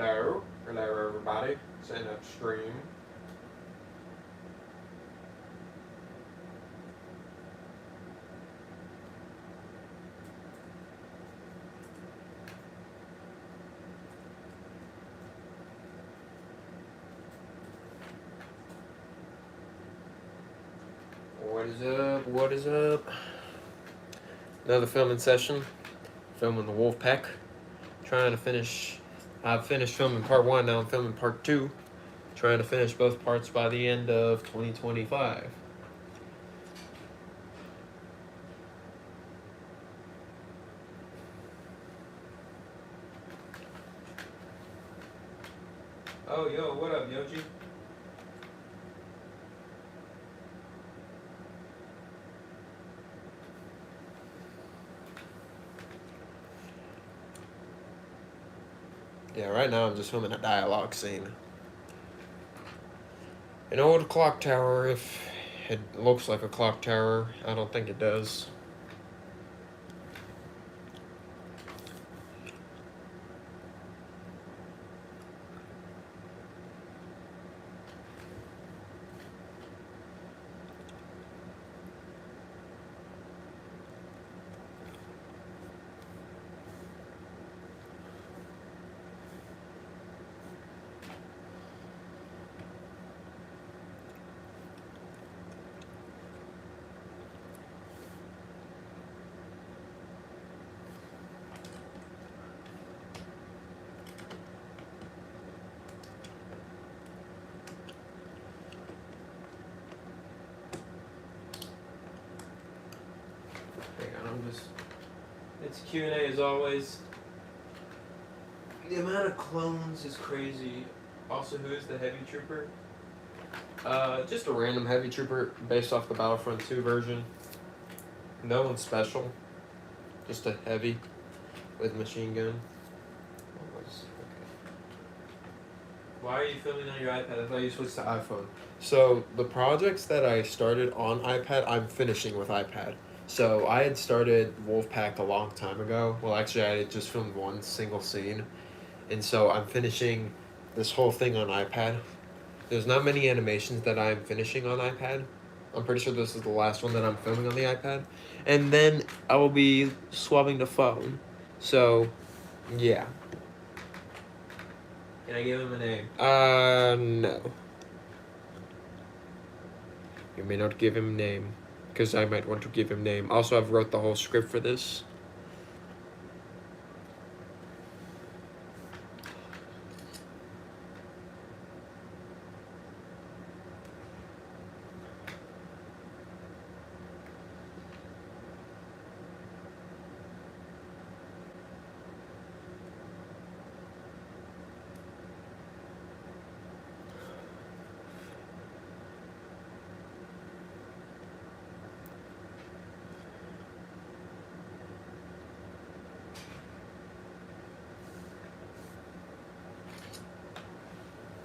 Hello, hello everybody. Setting up stream. What is up? What is up? Another filming session. Filming the Wolfpack. Trying to finish. I've finished filming part 1, now I'm filming part 2. Trying to finish both parts by the end of 2025. Oh, yo, what up, Yoji? Yeah, right now I'm just filming a dialogue scene. An old clock tower, if it looks like a clock tower. I don't think it does. It's Q&A as always. The amount of clones is crazy. Also, who is the heavy trooper? Just a random heavy trooper based off the Battlefront 2 version. No one special. Just a heavy with machine gun. Why are you filming on your iPad? I thought you switched to iPhone. So the projects that I started on iPad, I'm finishing with iPad. So I had started Wolfpack a long time ago. Well, actually, I had just filmed one single scene. And so I'm finishing this whole thing on iPad. There's not many animations that I'm finishing on iPad. I'm pretty sure this is the last one that I'm filming on the iPad. And then I will be swapping to phone. So, yeah. Can I give him a name? No. You may not give him a name, because I might want to give him a name. Also, I've wrote the whole script for this.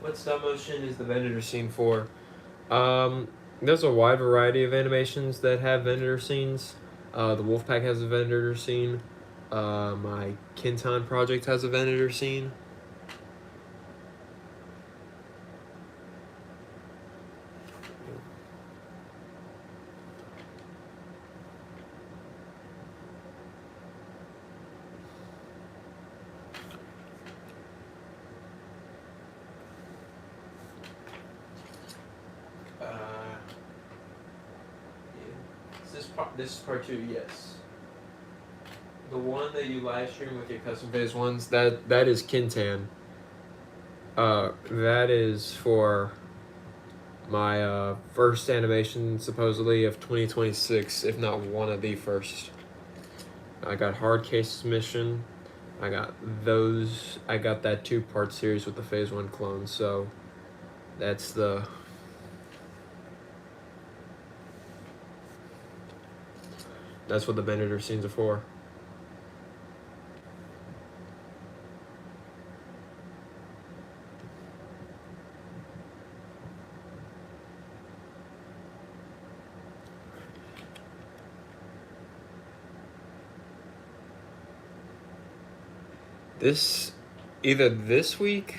What stop motion is the Venator scene for? There's a wide variety of animations that have Venator scenes. The Wolfpack has a Venator scene. My Kinton project has a Venator scene. This is part 2, yes. The one that you live stream with your custom phase ones, that is Kintan. That is for my first animation, supposedly, of 2026, if not one of the first. I got Hard Cases Mission. I got those. I got that 2-part series with the phase 1 clones, so that's the... That's what the Venator scenes are for. This either this week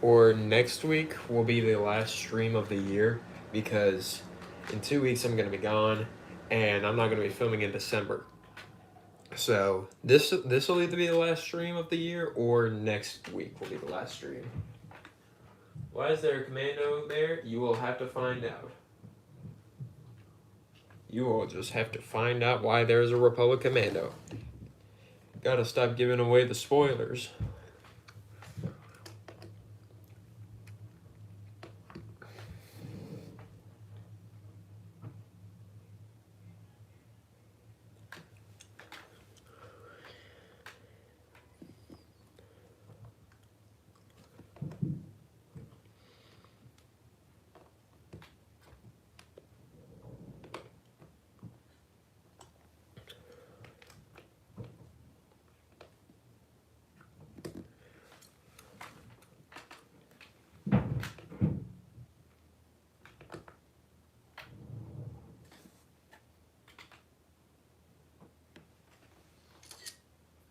or next week will be the last stream of the year because in 2 weeks I'm gonna be gone and I'm not gonna be filming in December. So this will either be the last stream of the year or next week will be the last stream. Why is there a commando there? You will have to find out. You will just have to find out why there's a Republic commando. Gotta stop giving away the spoilers.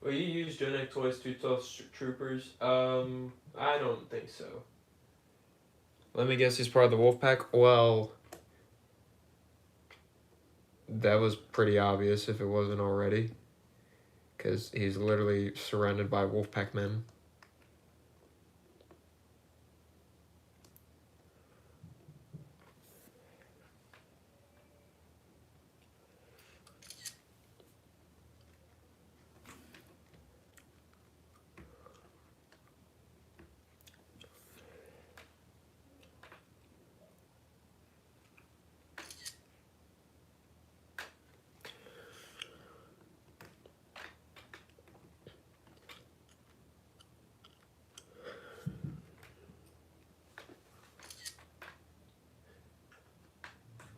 Will you use Genetic Toys to tell troopers? I don't think so. Let me guess, he's part of the Wolfpack? Well, that was pretty obvious if it wasn't already. Because he's literally surrounded by Wolfpack men.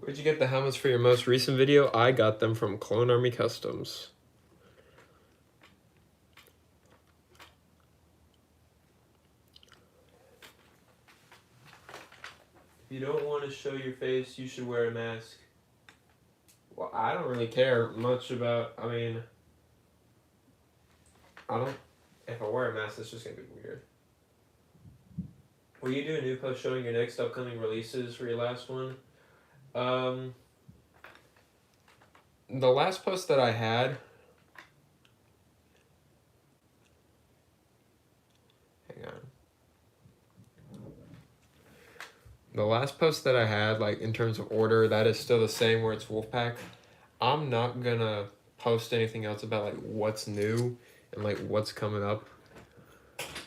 Where'd you get the helmets for your most recent video? I got them from Clone Army Customs. If you don't want to show your face, you should wear a mask. Well, I don't really care much about, I mean, if I wear a mask, it's just going to be weird. Will you do a new post showing your next upcoming releases for your last one? The last post that I had, hang on. The last post that I had, like in terms of order, that is still the same where it's Wolfpack. I'm not gonna post anything else about like what's new and like what's coming up.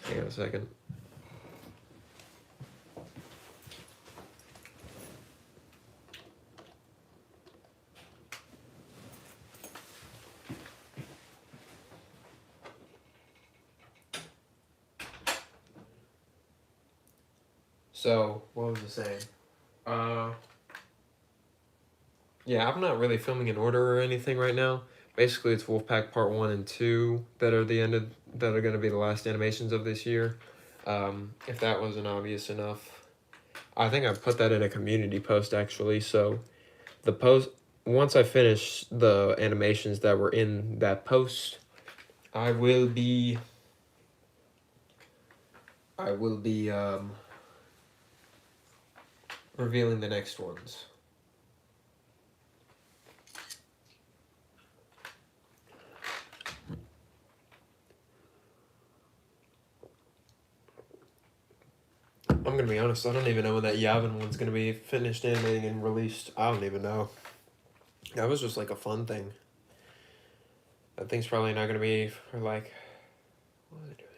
Hang on a second. So, what was I saying? Yeah, I'm not really filming in order or anything right now. Basically, it's Wolfpack Part 1 and 2 that are going to be the last animations of this year. If that wasn't obvious enough. I think I put that in a community post, actually. So, the post, once I finish the animations that were in that post, I will be revealing the next ones. I'm gonna be honest, I don't even know when that Yavin one's gonna be finished animating and released. I don't even know. That was just like a fun thing. That thing's probably not gonna be for like, what was I doing?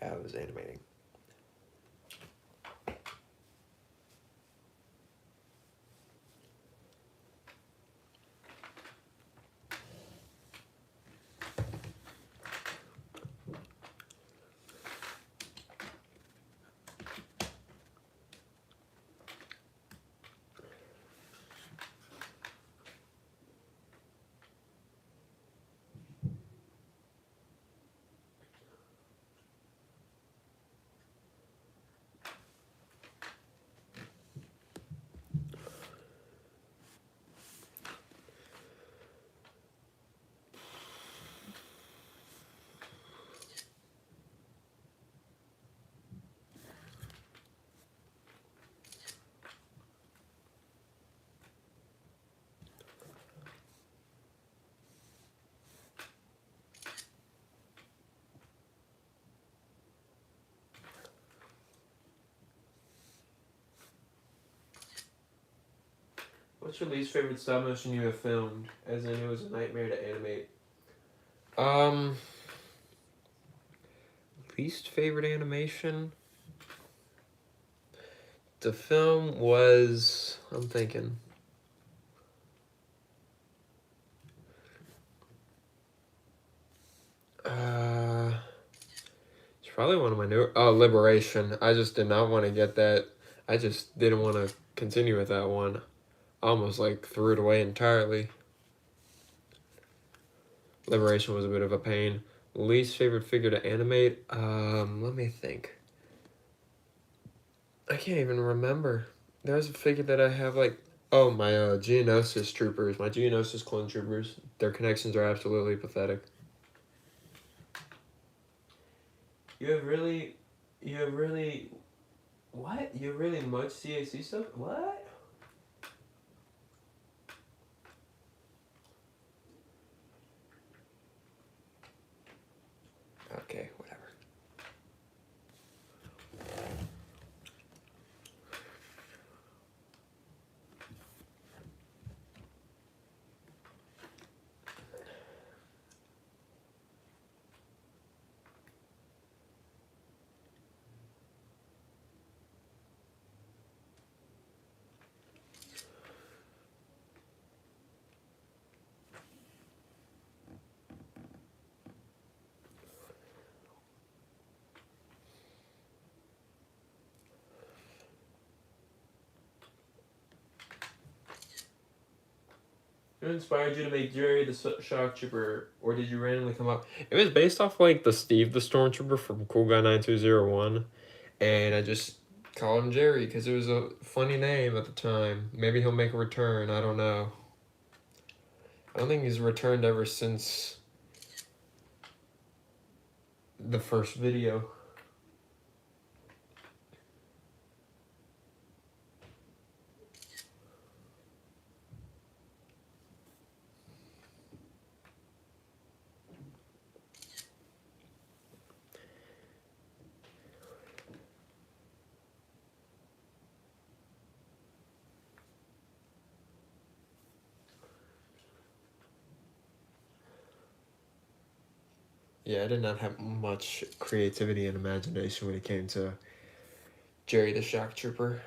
Yeah, I was animating. What's your least favorite stop motion you have filmed? As in, it was a nightmare to animate. Least favorite animation to film was, I'm thinking. It's probably one of my newer. Oh, Liberation. I just did not want to get that. I just didn't want to continue with that one. I almost like threw it away entirely. Liberation was a bit of a pain. Least favorite figure to animate? Let me think. I can't even remember. There's a figure that I have like, oh, my Geonosis troopers, my Geonosis clone troopers. Their connections are absolutely pathetic. You have really, what? You have really much CAC stuff? What? Okay, whatever. Who inspired you to make Jerry the Shock Trooper, or did you randomly come up? It was based off like the Steve the Stormtrooper from Cool Guy 9201, and I just called him Jerry because it was a funny name at the time. Maybe he'll make a return. I don't know. I don't think he's returned ever since the first video. Yeah, I did not have much creativity and imagination when it came to Jerry the Shock Trooper.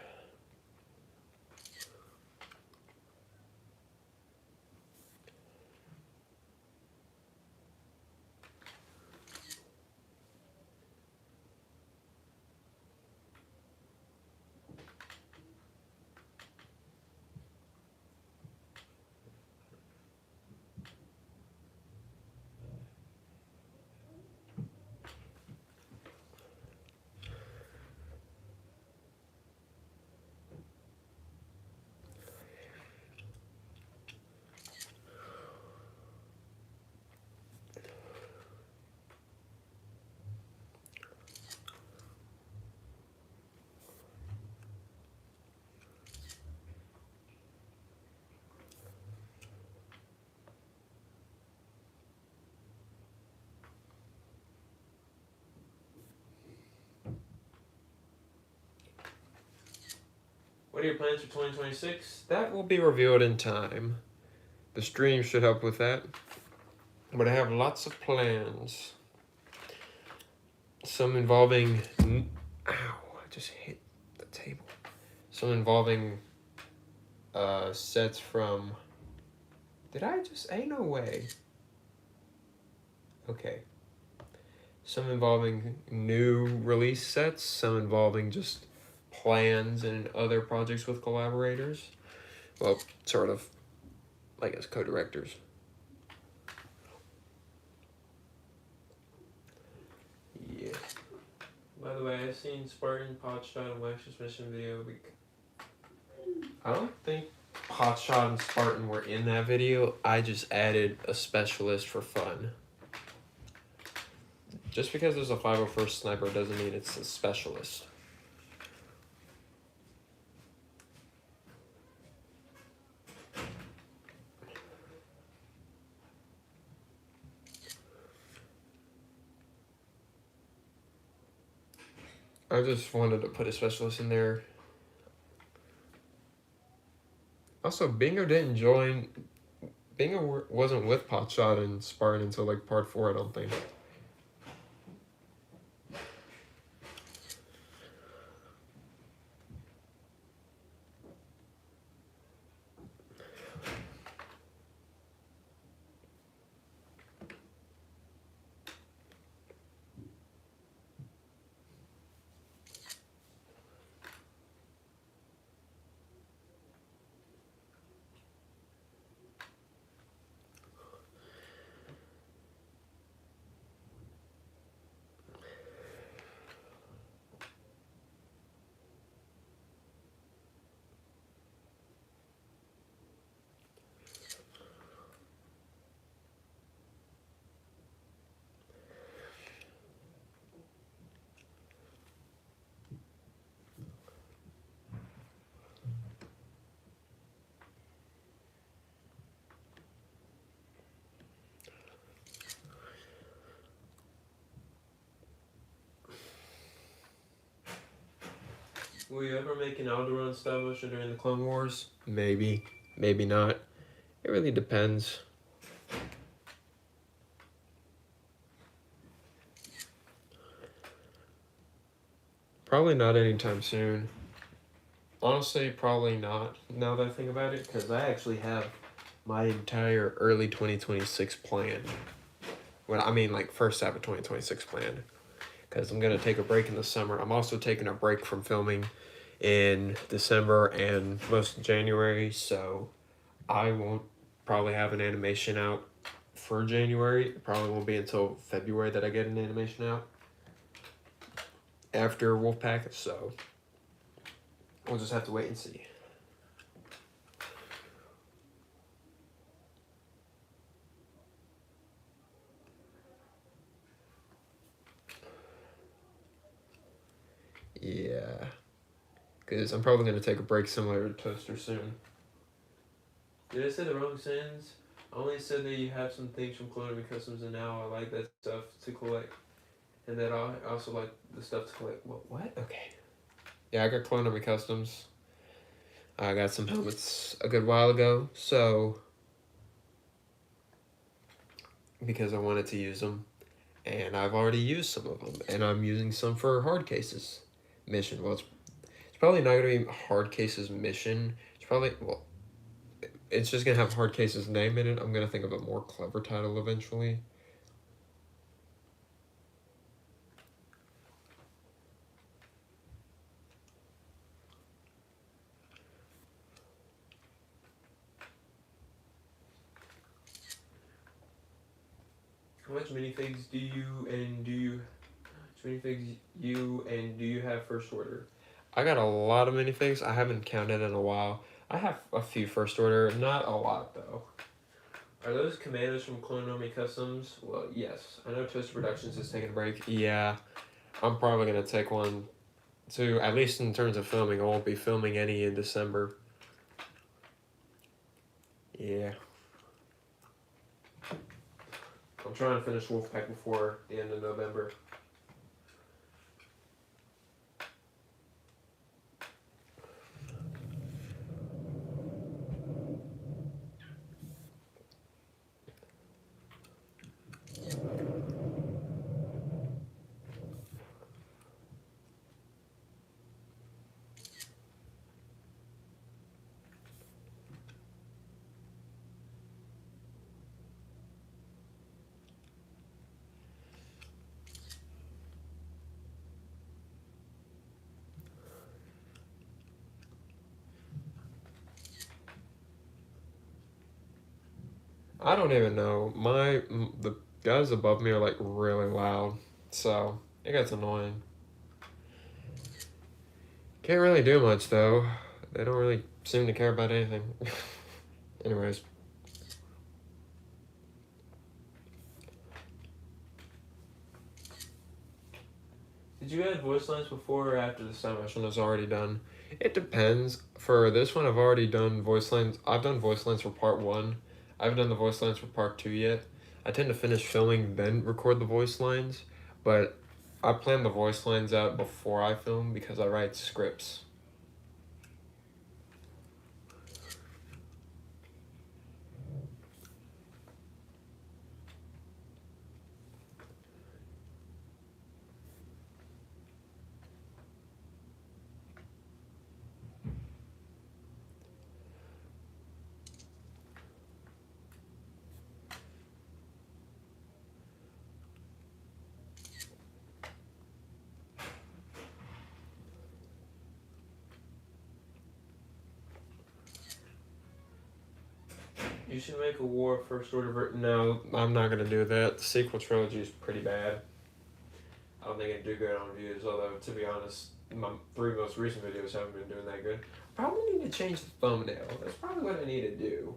What are your plans for 2026? That will be revealed in time. The stream should help with that. But I have lots of plans. Some involving... Ow, I just hit the table. Some involving sets from... Did I just... Ain't no way. Okay. Some involving new release sets. Some involving just plans and other projects with collaborators. Well, sort of. Like as co-directors. Yeah. By the way, I've seen Spartan, Potshot, and Wax's mission video. I don't think Potshot and Spartan were in that video. I just added a specialist for fun. Just because there's a 501st sniper doesn't mean it's a specialist. I just wanted to put a specialist in there. Also, Bingo didn't join. Bingo wasn't with Potshot and Spartan until like part 4, I don't think. Will you ever make an Alderaan style motion during the Clone Wars? Maybe. Maybe not. It really depends. Probably not anytime soon. Honestly, probably not, now that I think about it, because I actually have my entire early 2026 planned. Well, I mean, like, first half of 2026 planned. Because I'm going to take a break in the summer. I'm also taking a break from filming in December and most of January, so I won't probably have an animation out for January. It probably won't be until February that I get an animation out after Wolfpack, so we'll just have to wait and see. Yeah, because I'm probably going to take a break similar to Toaster soon. Did I say the wrong sentence? I only said that you have some things from Clone Customs, and now I like that stuff to collect. And then I also like the stuff to collect. What? Okay. Yeah, I got Clone Customs. I got some helmets a good while ago, so because I wanted to use them, and I've already used some of them, and I'm using some for hard cases mission. Well, it's probably not gonna be hard cases mission. It's probably it's just gonna have hard cases name in it. I'm gonna think of a more clever title eventually. How much minifigs do you have first order? I got a lot of minifigs. I haven't counted in a while. I have a few first order, not a lot though. Are those commandos from Clone Army Customs? Well, yes. I know Toaster Productions is taking a break. Yeah, I'm probably gonna take one too. At least in terms of filming, I won't be filming any in December. Yeah. I'm trying to finish Wolfpack before the end of November. I don't even know. The guys above me are like really loud, so it gets annoying. Can't really do much though. They don't really seem to care about anything. Anyways. Did you add voice lines before or after the sound mission was already done? It depends. For this one, I've already done voice lines. I've done voice lines for part 1. I haven't done the voice lines for part 2 yet. I tend to finish filming, then record the voice lines, but I plan the voice lines out before I film because I write scripts. You should make a War First Order version. No, I'm not gonna do that. The sequel trilogy is pretty bad. I don't think it'd do good on views, although, to be honest, my 3 most recent videos haven't been doing that good. Probably need to change the thumbnail. That's probably what I need to do.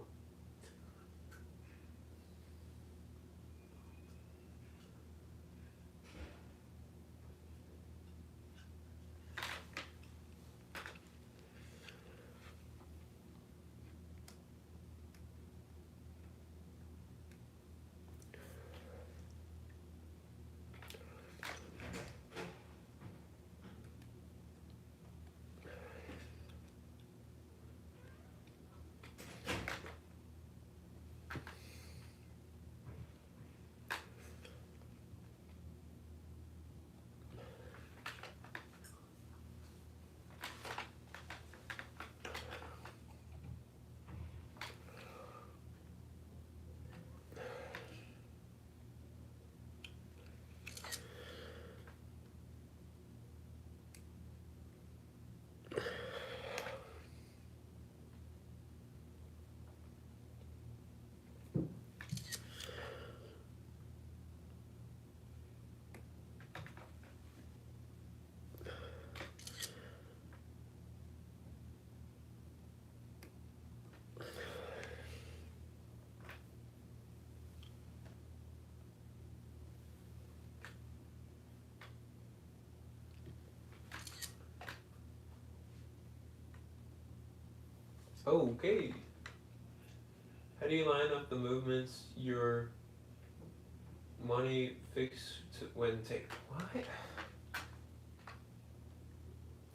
Okay. How do you line up the movements your money fix to when take what?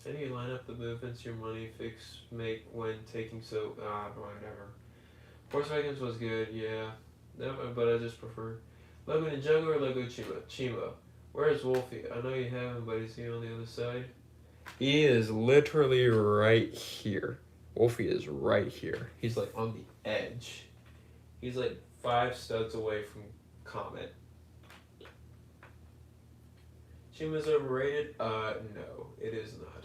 How do you line up the movements your money fix make when taking whatever. Force Awakens was good, yeah. No, but I just prefer Logo Ninjago or Logo Chimo. Where's Wolfie? I know you have him, but is he on the other side? He is literally right here. Wolfie is right here. He's like on the edge. He's like 5 studs away from Comet. Chima's overrated? No, it is not.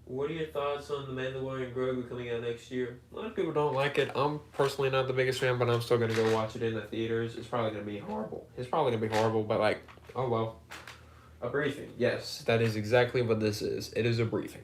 What are your thoughts on The Mandalorian Grogu coming out next year? A lot of people don't like it. I'm personally not the biggest fan, but I'm still going to go watch it in the theaters. It's probably going to be horrible. It's probably going to be horrible, but like, oh well. A briefing. Yes, that is exactly what this is. It is a briefing.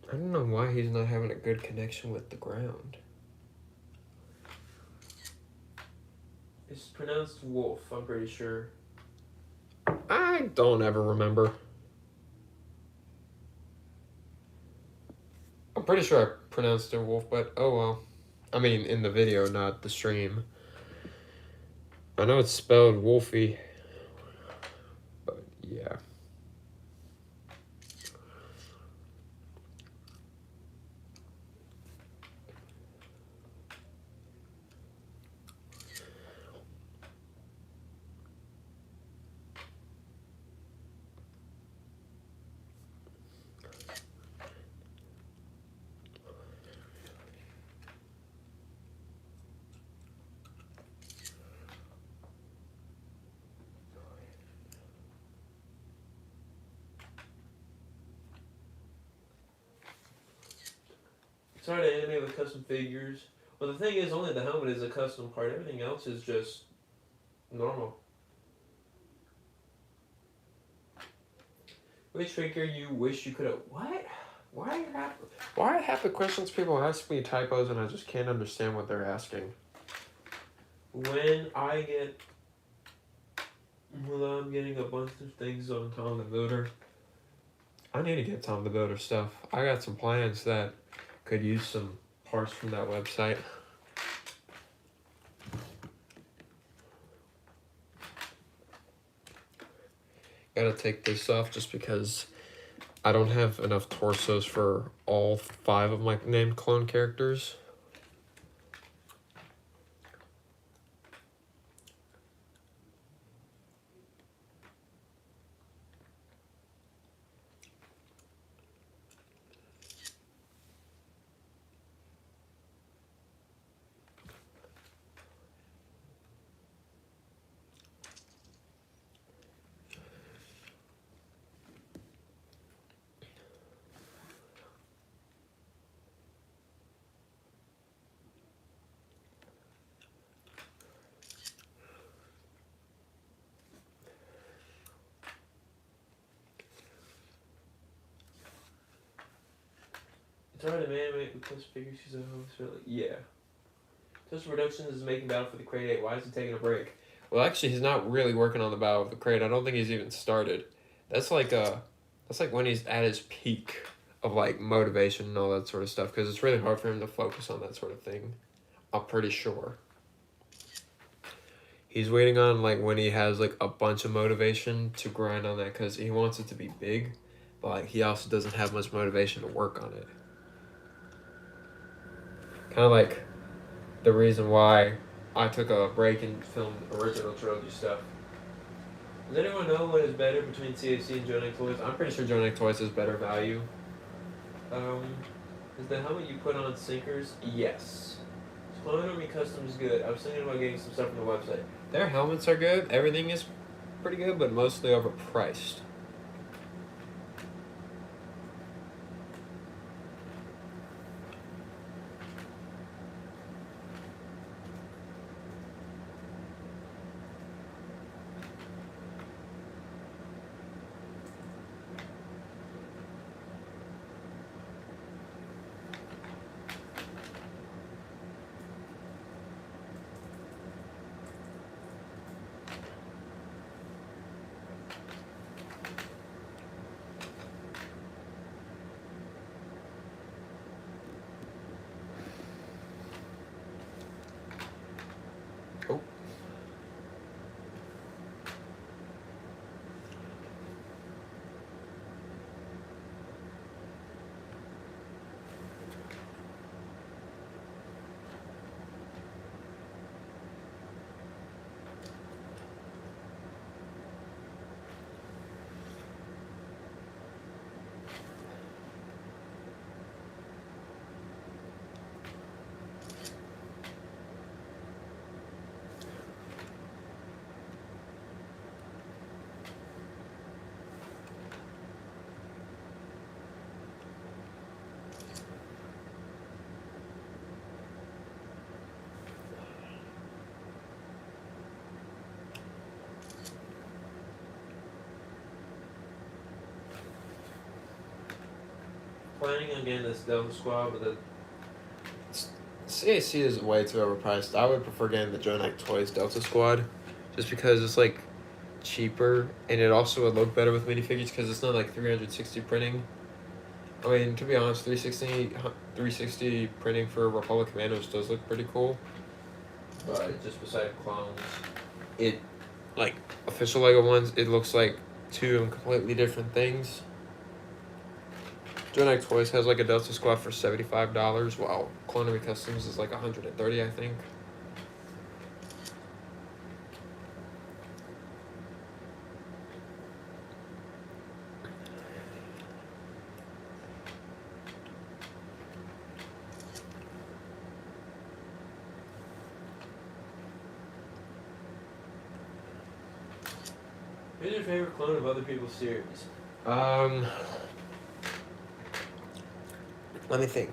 I don't know why he's not having a good connection with the ground. It's pronounced wolf, I'm pretty sure. I don't ever remember. I'm pretty sure I pronounced it wolf, but oh well. I mean, in the video, not the stream. I know it's spelled Wolfie, but yeah. It's hard to animate with custom figures. Well, the thing is, only the helmet is a custom part. Everything else is just normal. Which figure you wish you could have... What? Why are half the questions people ask me typos and I just can't understand what they're asking? When I get... Well, I'm getting a bunch of things on Tom the Builder. I need to get Tom the Builder stuff. I got some plans that could use some parts from that website. Gotta take this off just because I don't have enough torsos for all 5 of my named clone characters. It's hard to animate because figures she's a host. Really, yeah. Toast Productions is making Battle for the Crate 8. Why is he taking a break? Well, actually, he's not really working on the Battle of the Crate. I don't think he's even started. That's like when he's at his peak of like motivation and all that sort of stuff. Because it's really hard for him to focus on that sort of thing. I'm pretty sure. He's waiting on like when he has like a bunch of motivation to grind on that because he wants it to be big, but like he also doesn't have much motivation to work on it. Kind of like the reason why I took a break and filmed original trilogy stuff. Does anyone know what is better between CAC and Joe Knight Toys? I'm pretty sure Joe Knight Toys has better value. Is the helmet you put on sinkers? Yes. Clone Army Custom is good. I was thinking about getting some stuff from the website. Their helmets are good. Everything is pretty good, but mostly overpriced. Oh. Planning on getting this Delta Squad, but the CAC is way too overpriced. I would prefer getting the Joe Knight Toys Delta Squad, just because it's like cheaper and it also would look better with minifigures because it's not like 360 printing. I mean, to be honest, 360 printing for Republic Commandos does look pretty cool, but just beside clones, it like official Lego ones, it looks like 2 completely different things. Joe Knight Toys has like a Delta Squad for $75, while Clone Army Customs is like $130, I think. Who's your favorite clone of other people's series? Let me think.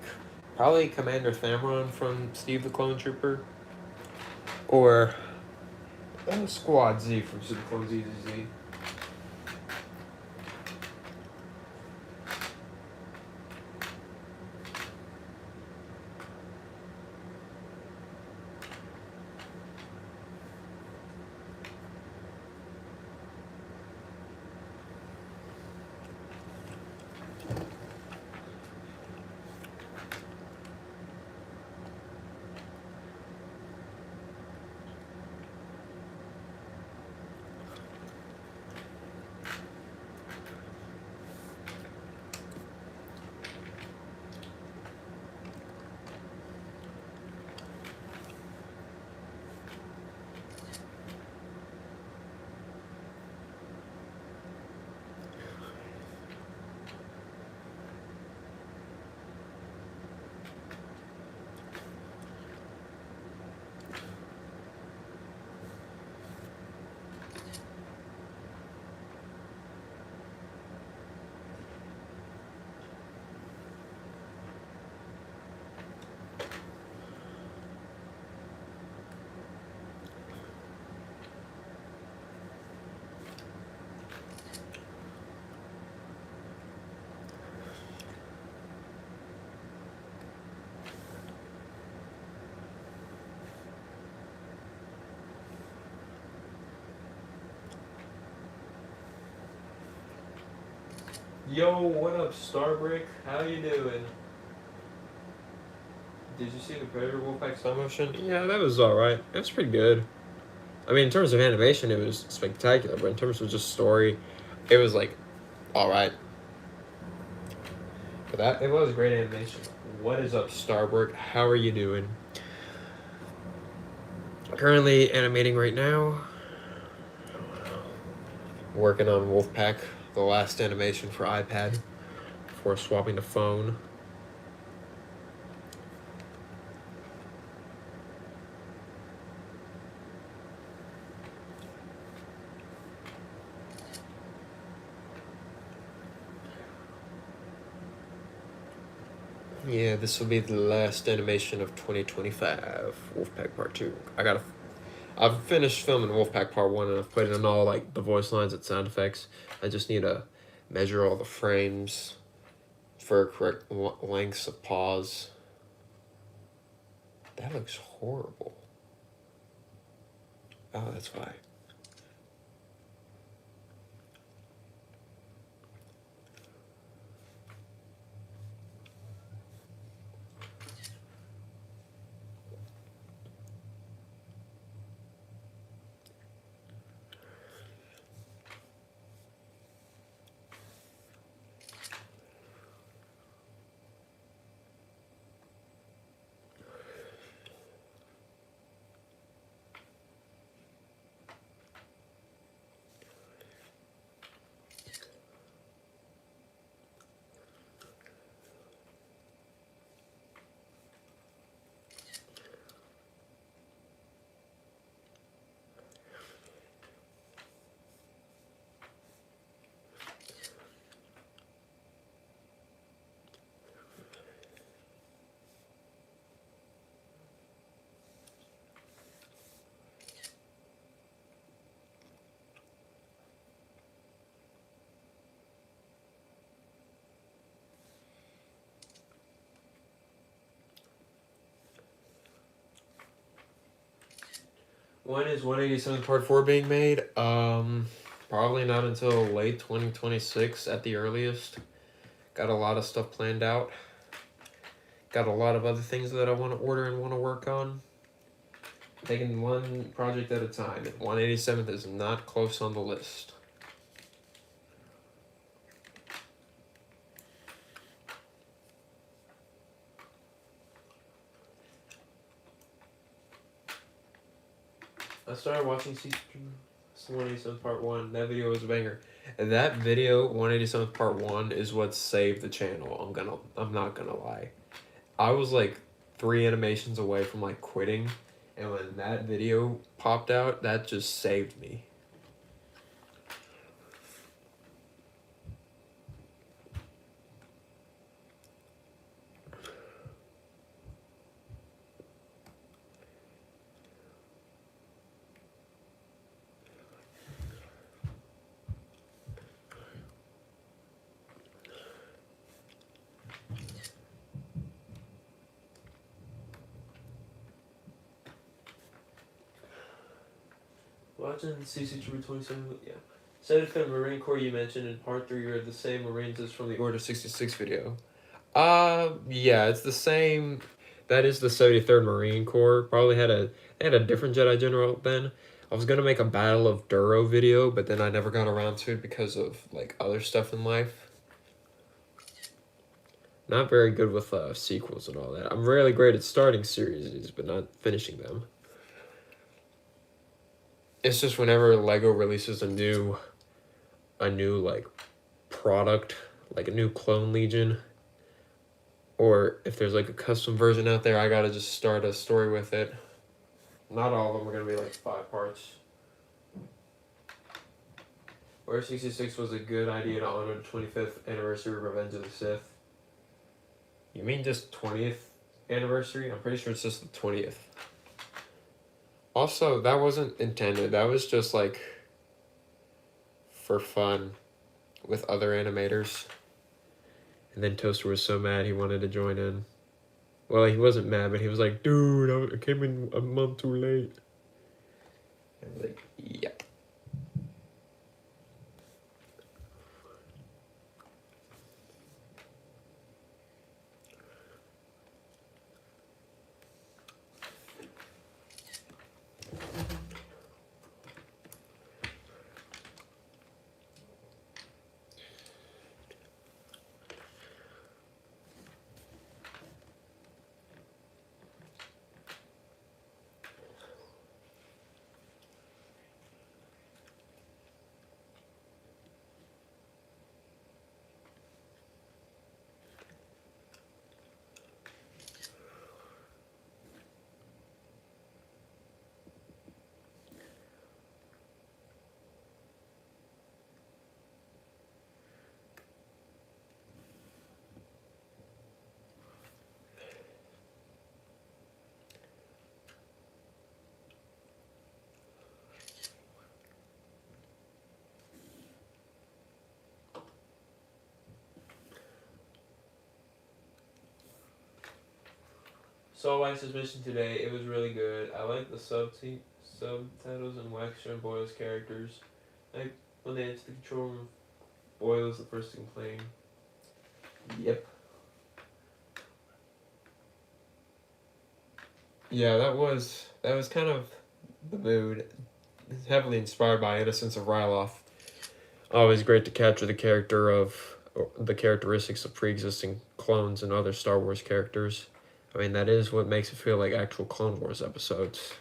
Probably Commander Thamron from Steve the Clone Trooper. Or Squad Z from Super Clone Z. Yo, what up, Starbrick? How you doing? Did you see the Predator Wolfpack slow motion? Yeah, that was alright. It was pretty good. I mean, in terms of animation, it was spectacular, but in terms of just story, it was like alright. But that, it was great animation. What is up, Starbrick? How are you doing? Currently animating right now. Working on Wolfpack, the last animation for iPad before swapping to phone. Yeah, this will be the last animation of 2025, Wolfpack Part 2. I've finished filming Wolfpack Part 1 and I've put in all like the voice lines and sound effects. I just need to measure all the frames for correct lengths of pause. That looks horrible. Oh, that's why. When is 187 Part 4 being made? Probably not until late 2026 at the earliest. Got a lot of stuff planned out. Got a lot of other things that I want to order and want to work on. Taking one project at a time. 187th is not close on the list. I started watching 187th Part 1. That video was a banger. And that video, 187th Part 1, is what saved the channel. I'm not gonna lie. I was like 3 animations away from like quitting, and when that video popped out, that just saved me. Watching CC Trooper 27, yeah. Said if the Marine Corps you mentioned in Part 3 are the same Marines as from the Order 66 video. Yeah, it's the same. That is the 73rd Marine Corps. They had a different Jedi General then. I was gonna make a Battle of Duro video, but then I never got around to it because of like other stuff in life. Not very good with sequels and all that. I'm really great at starting series, but not finishing them. It's just whenever Lego releases a new like product, like a new Clone Legion, or if there's like a custom version out there, I gotta just start a story with it. Not all of them are gonna be like 5 parts. Order 66 was a good idea to honor the 25th anniversary of Revenge of the Sith. You mean just 20th anniversary? I'm pretty sure it's just the 20th. Also, that wasn't intended. That was just like for fun with other animators. And then Toaster was so mad he wanted to join in. Well, he wasn't mad, but he was like, dude, I came in a month too late. I was like, yep. So I watched this mission today. It was really good. I like the subtitles and Waxer and Boyle's characters. Like when they enter the control room, Boyle is the first to complain. Yep. Yeah, that was kind of the mood. Heavily inspired by Innocence of Ryloth. Always great to capture the characteristics of pre-existing clones and other Star Wars characters. I mean, that is what makes it feel like actual Clone Wars episodes.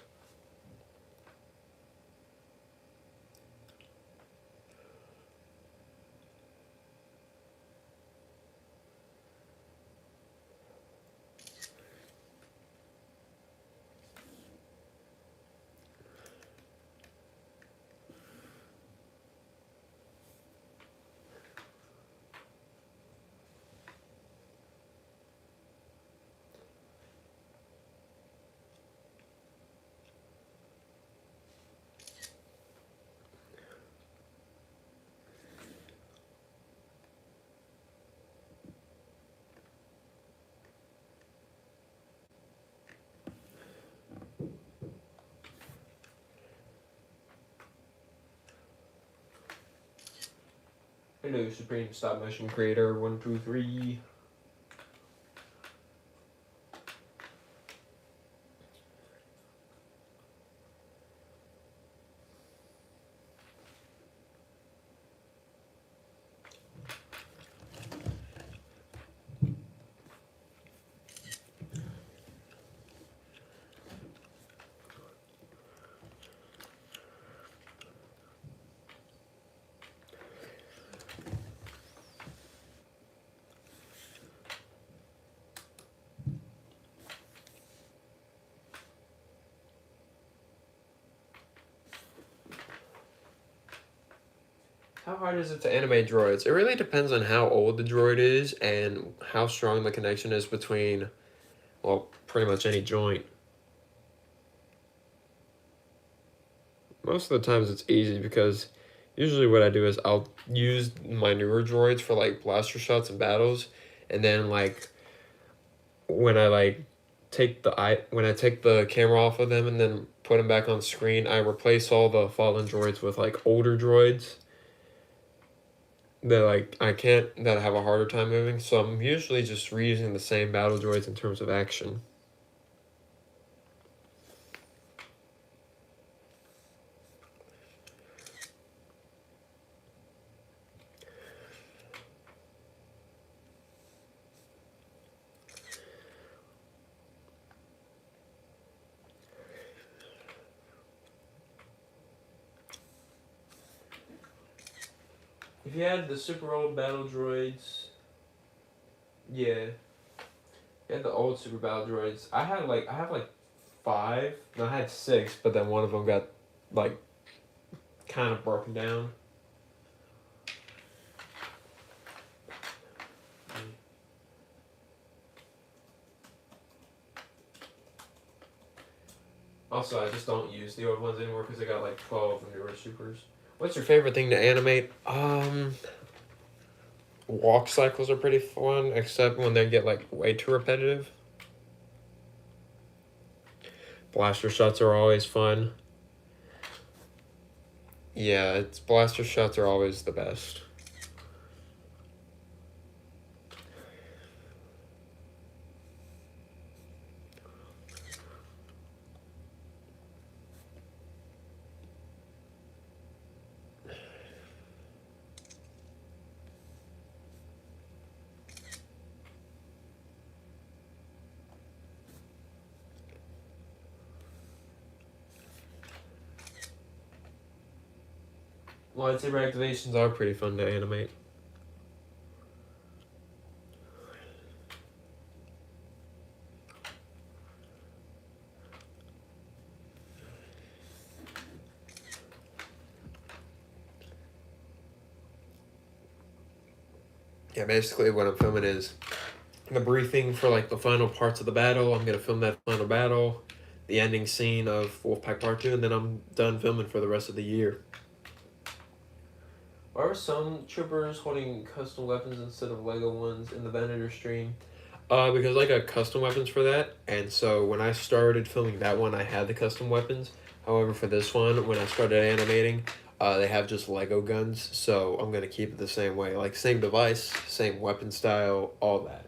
Hello, Supreme Stop Motion Creator 123. How hard is it to animate droids? It really depends on how old the droid is and how strong the connection is between, well, pretty much any joint. Most of the times it's easy because usually what I do is I'll use my newer droids for like blaster shots and battles, and then like when I like when I take the camera off of them and then put them back on screen, I replace all the fallen droids with like older droids that that have a harder time moving. So I'm usually just reusing the same battle droids in terms of action. If you had the super old battle droids, yeah. If you had the old super battle droids, I have like 5. No, I had 6, but then one of them got like kind of broken down. Also, I just don't use the old ones anymore because I got like 12 newer supers. What's your favorite thing to animate? Walk cycles are pretty fun, except when they get like way too repetitive. Blaster shots are always fun. Yeah, blaster shots are always the best. Lightsaber activations are pretty fun to animate. Yeah, basically what I'm filming is the briefing for like the final parts of the battle. I'm gonna film that final battle, the ending scene of Wolfpack Part 2, and then I'm done filming for the rest of the year. Why were some troopers holding custom weapons instead of Lego ones in the Venator stream? Because I got custom weapons for that, and so when I started filming that one, I had the custom weapons. However, for this one, when I started animating, they have just Lego guns, so I'm gonna keep it the same way, like same device, same weapon style, all that.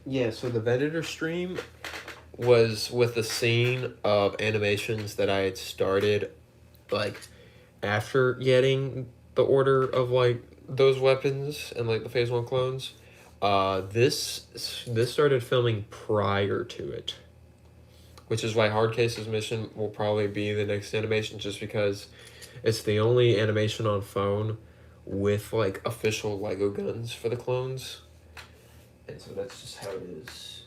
Yeah, so the Venator stream was with the scene of animations that I had started, like, after getting the order of, like, those weapons and, like, the Phase 1 clones. This started filming prior to it, which is why Hardcase's mission will probably be the next animation, just because it's the only animation on phone with, like, official Lego guns for the clones. And so that's just how it is.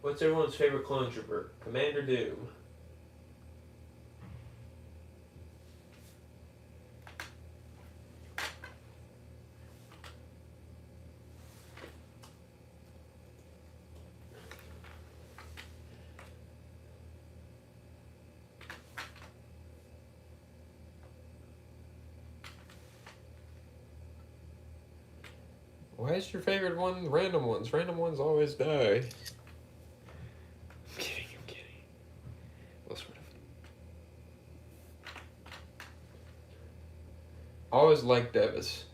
What's everyone's favorite clone trooper? Commander Doom. Why is your favorite one random ones? Random ones always die. I'm kidding. Well, sort of. I always liked Devis.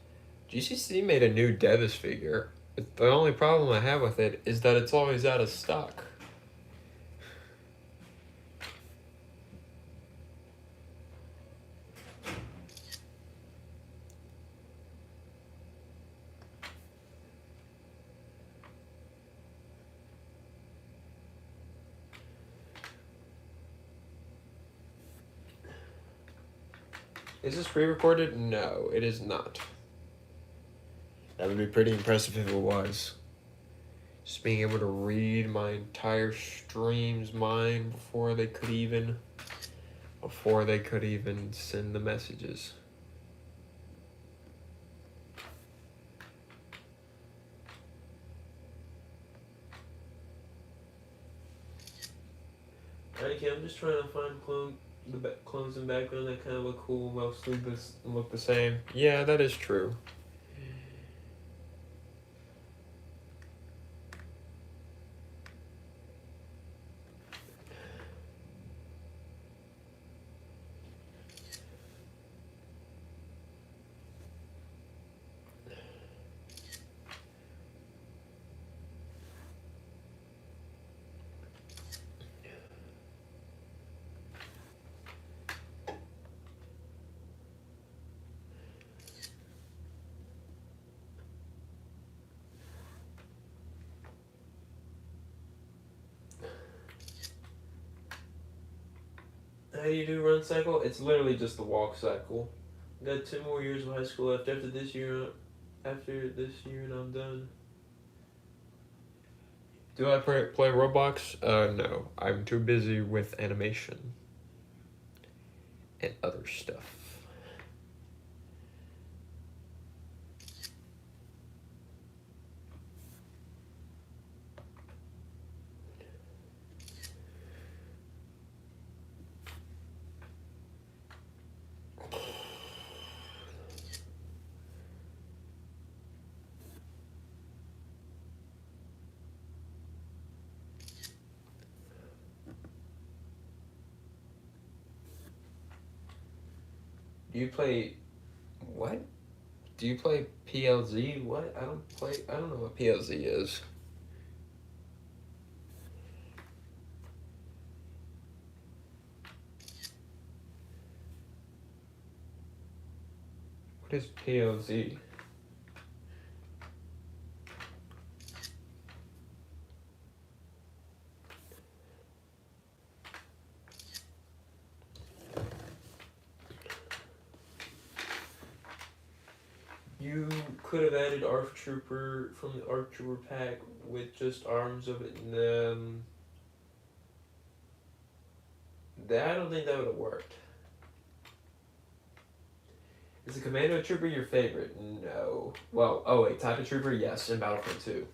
GCC made a new Devis figure. The only problem I have with it is that it's always out of stock. Is this pre-recorded? No, it is not. That would be pretty impressive if it was. Just being able to read my entire stream's mind before they could even send the messages. Okay, I'm just trying to find clones in the background that kind of look cool, mostly look the same. Yeah, that is true. How do you do run cycle? It's literally just the walk cycle. Got 2 more years of high school left after this year, and I'm done. Do I play Roblox? No. I'm too busy with animation and other stuff. Do you play what? Do you play PLZ? What? I don't know what PLZ is. What is PLZ? You could have added ARC Trooper from the ARC Trooper pack with just arms of it, and I don't think that would have worked. Is the Commando Trooper your favorite? No. Well, oh wait, type of Trooper? Yes, in Battlefront 2.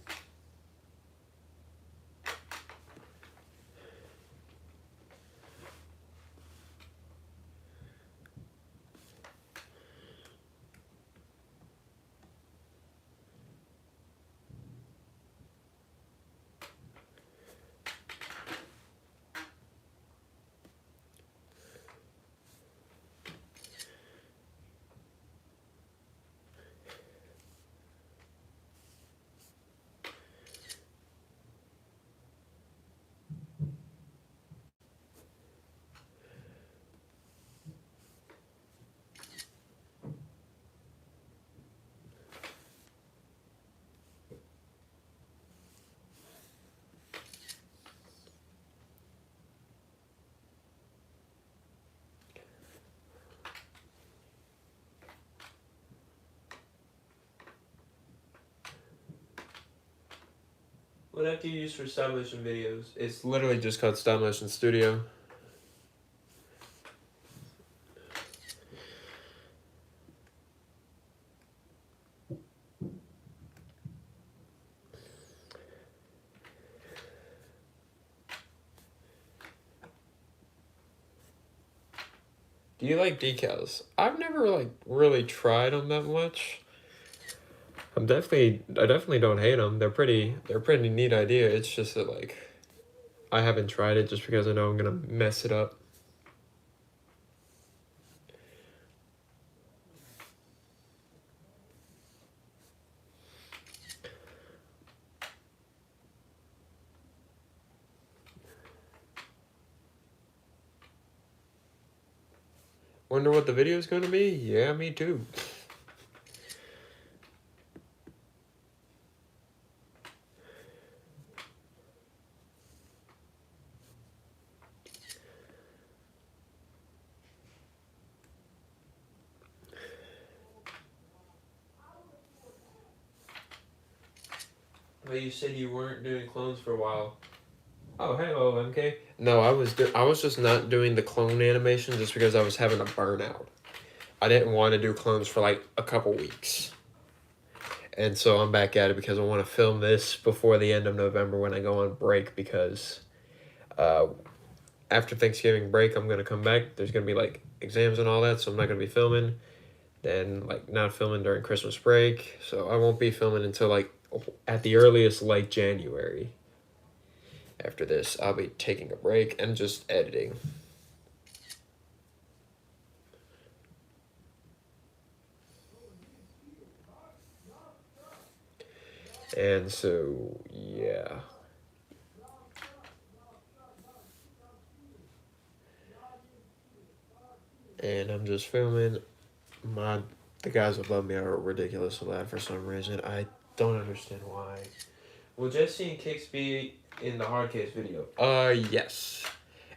What app do you use for stop motion videos? It's literally just called Stop Motion Studio. Do you like decals? I've never like really tried them that much. I definitely don't hate them. They're pretty neat idea. It's just that like I haven't tried it just because I know I'm gonna mess it up. Wonder what the video is gonna be? Yeah, me too. Well, you said you weren't doing clones for a while. Oh, hello, MK. No, I was just not doing the clone animation just because I was having a burnout. I didn't want to do clones for like a couple weeks. And so I'm back at it because I want to film this before the end of November when I go on break because after Thanksgiving break, I'm going to come back. There's going to be like exams and all that, so I'm not going to be filming. Then like not filming during Christmas break. So I won't be filming until like at the earliest like January. After this, I'll be taking a break and just editing. And so, yeah. And I'm just filming. The guys above me are ridiculously loud for some reason. I don't understand why. Will Jesse and Kix be in the hard case video? Yes.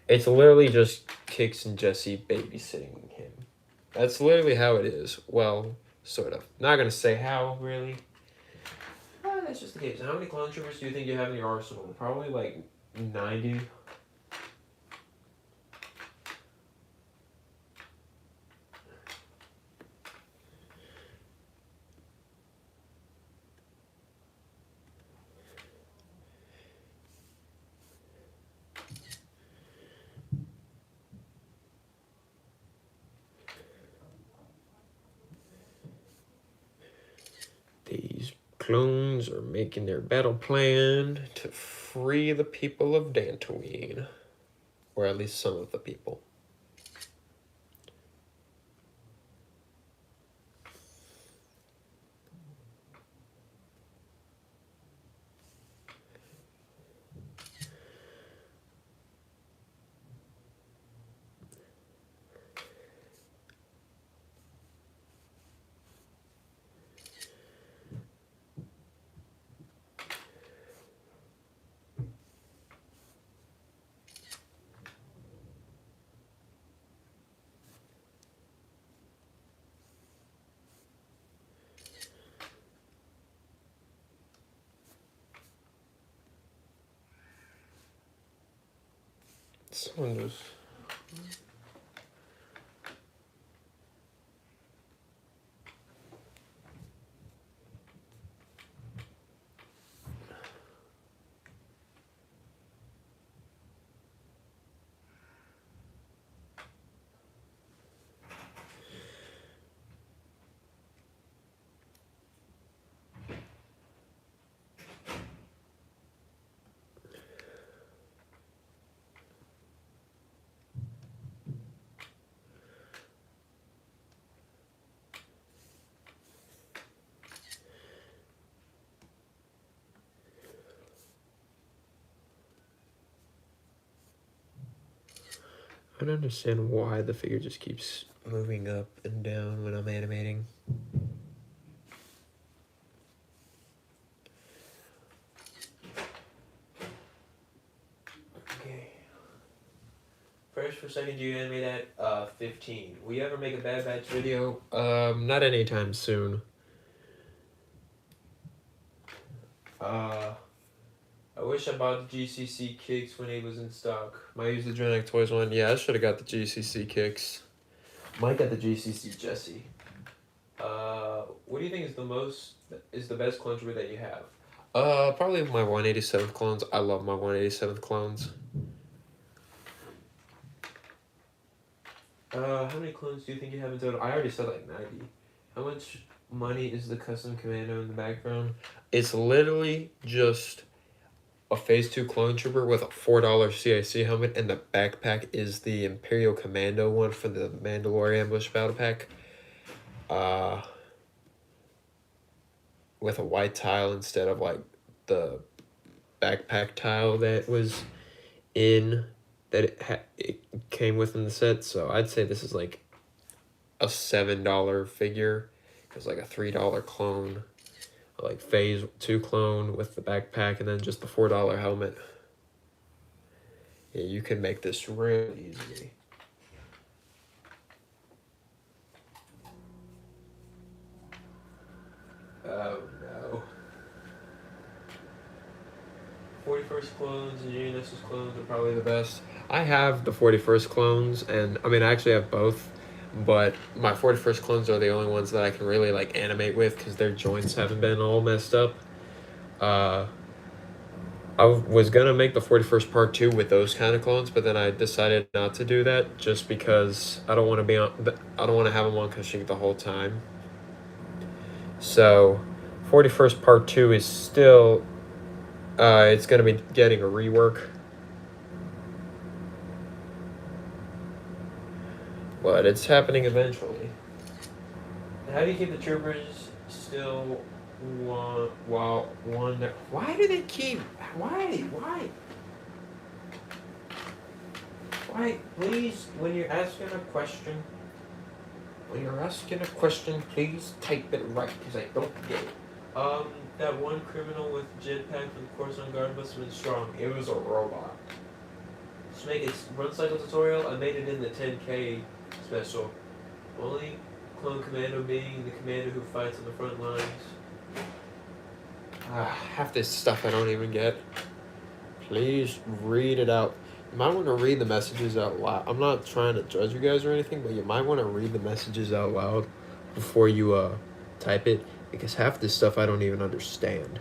It's literally just Kix and Jesse babysitting him. That's literally how it is. Well, sort of. Not gonna say how, really. That's just the case. How many clone troopers do you think you have in your arsenal? Probably like 90. These clones are making their battle plan to free the people of Dantooine. Or at least some of the people. Someone just. I don't understand why the figure just keeps moving up and down when I'm animating. Okay. First for second, you animate at 15. Will you ever make a Bad Batch video? Not anytime soon. I wish I bought the GCC kicks when it was in stock. Might use the Genetic Toys one. Yeah, I should have got the GCC kicks. Might get the GCC Jesse. What do you think is the best clone trooper that you have? Probably my 187th clones. I love my 187th clones. How many clones do you think you have in total? I already said like 90. How much money is the custom commando in the background? It's literally just a Phase 2 clone trooper with a $4 CIC helmet, and the backpack is the Imperial Commando one for the Mandalorian Ambush Battle Pack. With a white tile instead of like the backpack tile that was in it came with in the set. So I'd say this is like a $7 figure, because like a $3 clone, like Phase 2 clone with the backpack, and then just the $4 helmet. Yeah, you can make this real easily. Oh no. 41st clones and Genesis clones are probably the best. I have the 41st clones, and I mean I actually have both, but my 41st clones are the only ones that I can really like animate with because their joints haven't been all messed up. I was gonna make the 41st part 2 with those kind of clones, but then I decided not to do that just because I don't want to be on. I don't want to have them on Kashyyyk the whole time. So, 41st part 2 is still. It's gonna be getting a rework, but it's happening eventually. How do you keep the troopers still one? Why do they keep? Why? Please, when you're asking a question, please type it right, because I don't get it. That one criminal with jetpack for the Coruscant Guard must have been strong. It was a robot. Just make it run cycle tutorial. I made it in the 10K special. Only clone commando being the commander who fights on the front lines. Half this stuff I don't even get. Please read it out. You might want to read the messages out loud. I'm not trying to judge you guys or anything, but you might want to read the messages out loud before you type it, because half this stuff I don't even understand.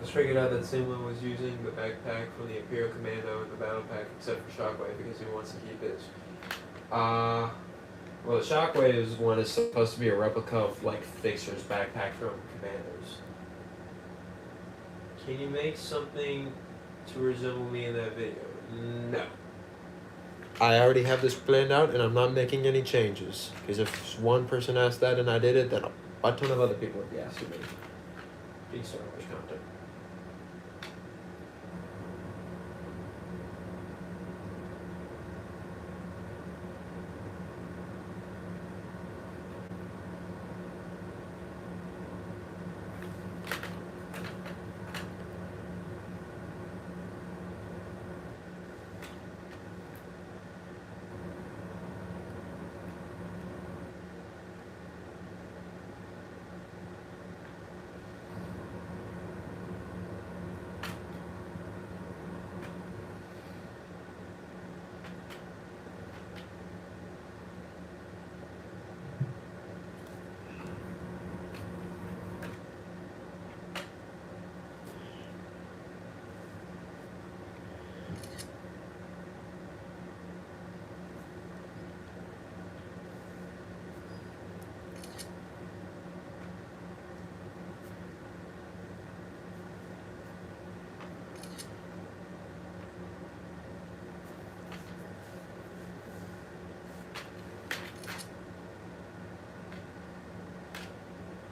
Just figured out that Simla was using the backpack from the Imperial Commando in the battle pack, except for Shockwave, because he wants to keep his. Well, the Shockwave's one is supposed to be a replica of like Fixer's backpack from Commandos. Can you make something to resemble me in that video? No. I already have this planned out, and I'm not making any changes. Because if one person asked that and I did it, then a ton of other people would be asking me. Peace Star Wars content.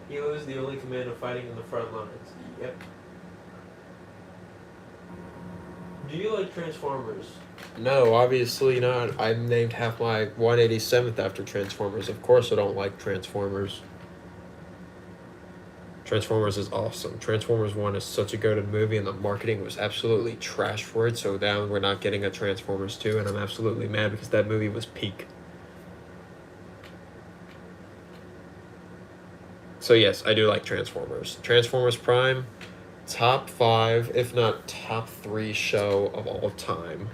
Hilo is the only commander fighting in the front lines. Yep. Do you like Transformers? No, obviously not. I named half my 187th after Transformers. Of course, I don't like Transformers. Transformers is awesome. Transformers 1 is such a goated movie, and the marketing was absolutely trash for it, so now we're not getting a Transformers 2, and I'm absolutely mad because that movie was peak. So, yes, I do like Transformers. Transformers Prime, top 5, if not top 3 show of all time.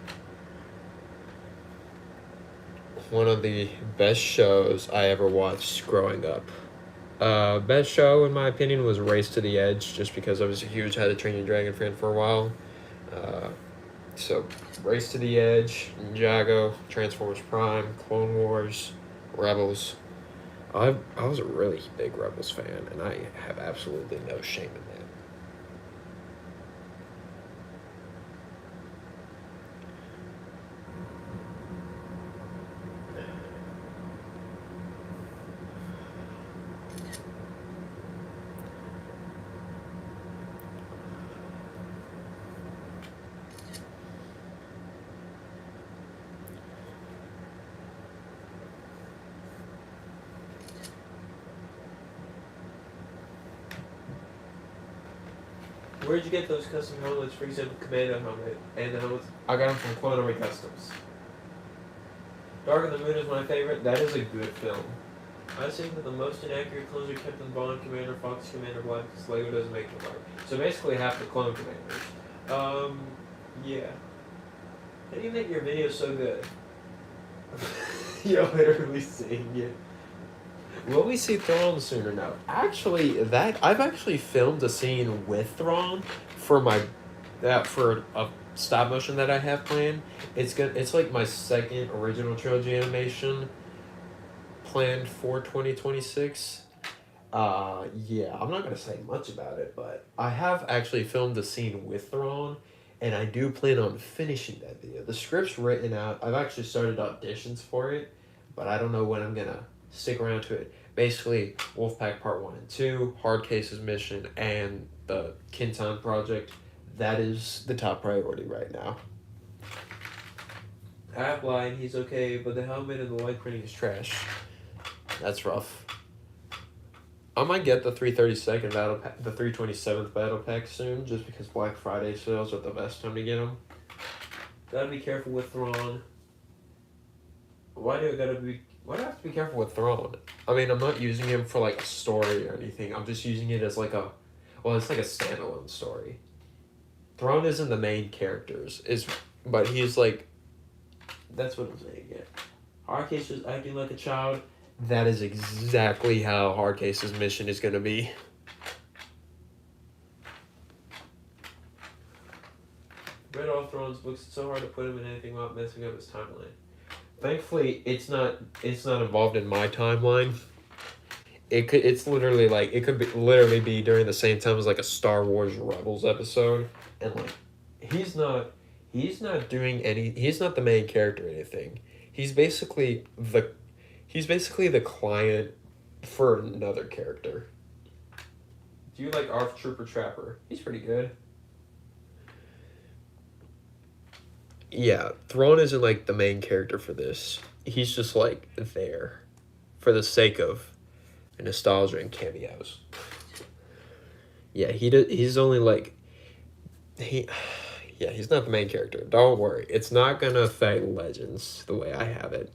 One of the best shows I ever watched growing up. Best show, in my opinion, was Race to the Edge, just because I was a huge How to Train Your Dragon fan for a while. Uh, so, Race to the Edge, Ninjago, Transformers Prime, Clone Wars, Rebels. I was a really big Rebels fan, and I have absolutely no shame in that. Where'd you get those custom helmets? For example, Commando helmet and the helmets. I got them from Clone Customs. Dark of the Moon is my favorite. That is a good film. I think that the most inaccurate clones are Captain Bond, Commander Fox, Commander Black, because Lego doesn't make them right. So basically half the clone commanders. Yeah. How do you make your videos so good? You're literally seeing it. Will we see Thrawn soon or no? Actually, that I've actually filmed a scene with Thrawn for for a stop motion that I have planned. It's like my second original trilogy animation planned for 2026. Yeah, I'm not gonna say much about it, but I have actually filmed a scene with Thrawn, and I do plan on finishing that video. The script's written out. I've actually started auditions for it, but I don't know when I'm gonna stick around to it. Basically, Wolfpack Part 1 and 2, Hard Cases Mission, and the Kintan Project. That is the top priority right now. App line, he's okay, but the helmet and the white printing is trash. That's rough. I might get the 332nd battle pack, the 327th battle pack soon, just because Black Friday sales are the best time to get them. Gotta be careful with Thrawn. Why do I have to be careful with Thrawn? I mean, I'm not using him for like a story or anything. I'm just using it as like it's like a standalone story. Thrawn isn't the main characters, but he's like. That's what I'm saying. Yeah. Hardcase was acting like a child. That is exactly how Hardcase's mission is gonna be. Read all Thrawn's books. It's so hard to put him in anything without messing up his timeline. Thankfully, it's not involved in my timeline. It's literally like it could literally be during the same time as like a Star Wars Rebels episode, and like he's not doing any. He's not the main character or anything. He's basically the client for another character. Do you like Arf Trooper Trapper? He's pretty good. Yeah, Thrawn isn't like the main character for this. He's just like there for the sake of nostalgia and cameos. Yeah, he's only like he's not the main character. Don't worry. It's not going to affect Legends the way I have it.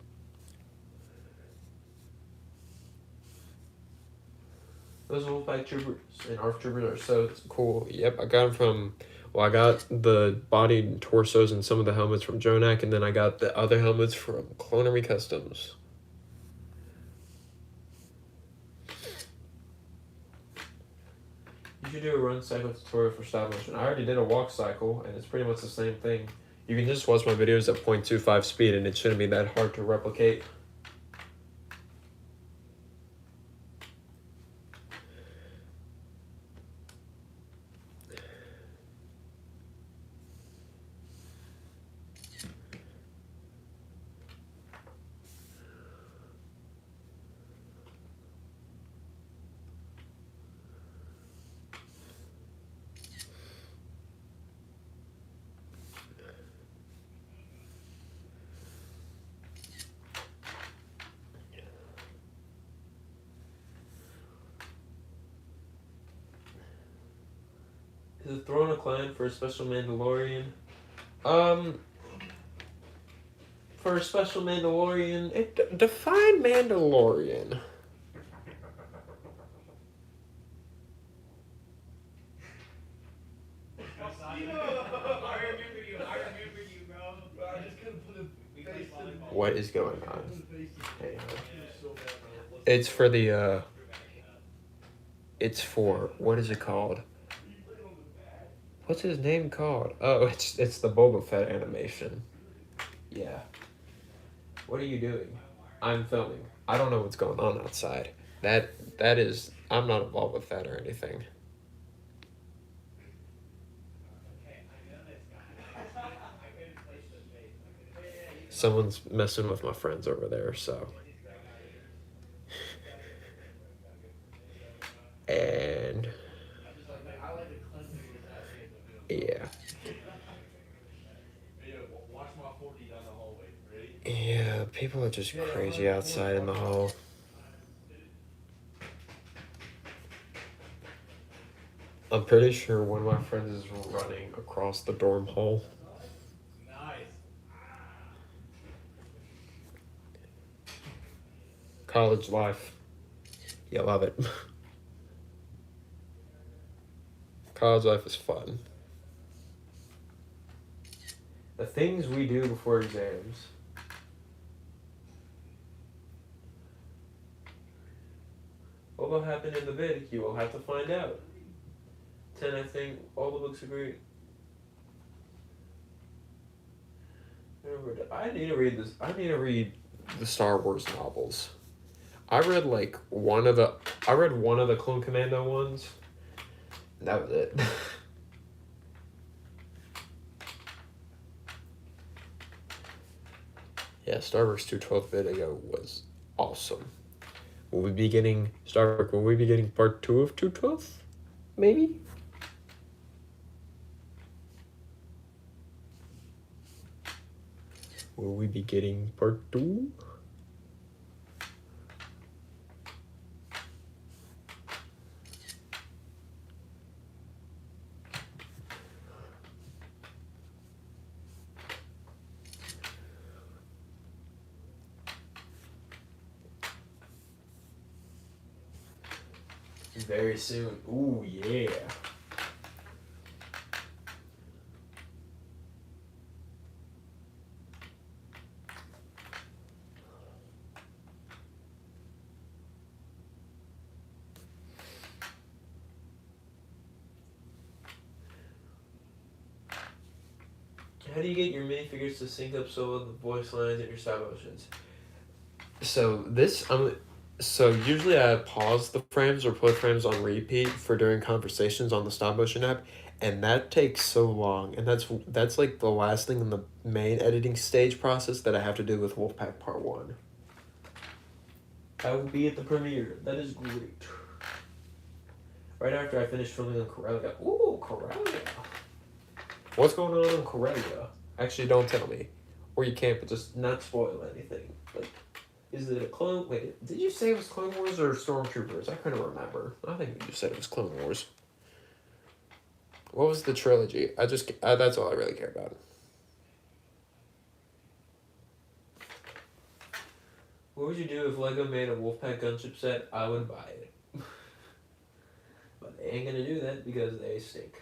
Those Wolfpack Troopers and ARF Troopers are so cool. Yep, I got them I got the body and torsos and some of the helmets from Jonak, and then I got the other helmets from Clonery Customs. You should do a run cycle tutorial for stop motion. I already did a walk cycle, and it's pretty much the same thing. You can just watch my videos at 0.25 speed, and it shouldn't be that hard to replicate. Is the throne a clan for a special Mandalorian? For a special Mandalorian, Define Mandalorian. What is going on? It's for the it's for, what is it called? What's his name called? Oh, it's the Boba Fett animation. Yeah. what are you doing? I'm filming. I don't know what's going on outside. That is, I'm not involved with that or anything. Someone's messing with my friends over there, so. And yeah. Yeah, people are just crazy outside in the hall. I'm pretty sure one of my friends is running across the dorm hall. College life. You love it. College life is fun. The things we do before exams. What will happen in the vid? You will have to find out. 10, I think all the books are great. I need to read this. I need to read the Star Wars novels. I read one of the Clone Commando ones. That was it. Yeah, Star Wars 212 video was awesome. Will we be getting part 2 of 212? Maybe? Will we be getting part 2? Very soon. Ooh, yeah. How do you get your minifigures to sync up so well with the voice lines and your stop motions? So usually I pause the frames or put frames on repeat for doing conversations on the stop motion app, and that takes so long, and that's like the last thing in the main editing stage process that I have to do with Wolfpack Part 1. I will be at the premiere. That is great. Right after I finish filming on Corellia. Ooh, Corellia. What's going on in Corellia? Actually, don't tell me. Or you can't, but just Not spoil anything. Like, is it a clone? Wait, did you say it was Clone Wars or Stormtroopers? I couldn't remember. I think you just said it was Clone Wars. What was the trilogy? That's all I really care about. What would you do if Lego made a Wolfpack gunship set? I would buy it. But they ain't gonna do that because they stink.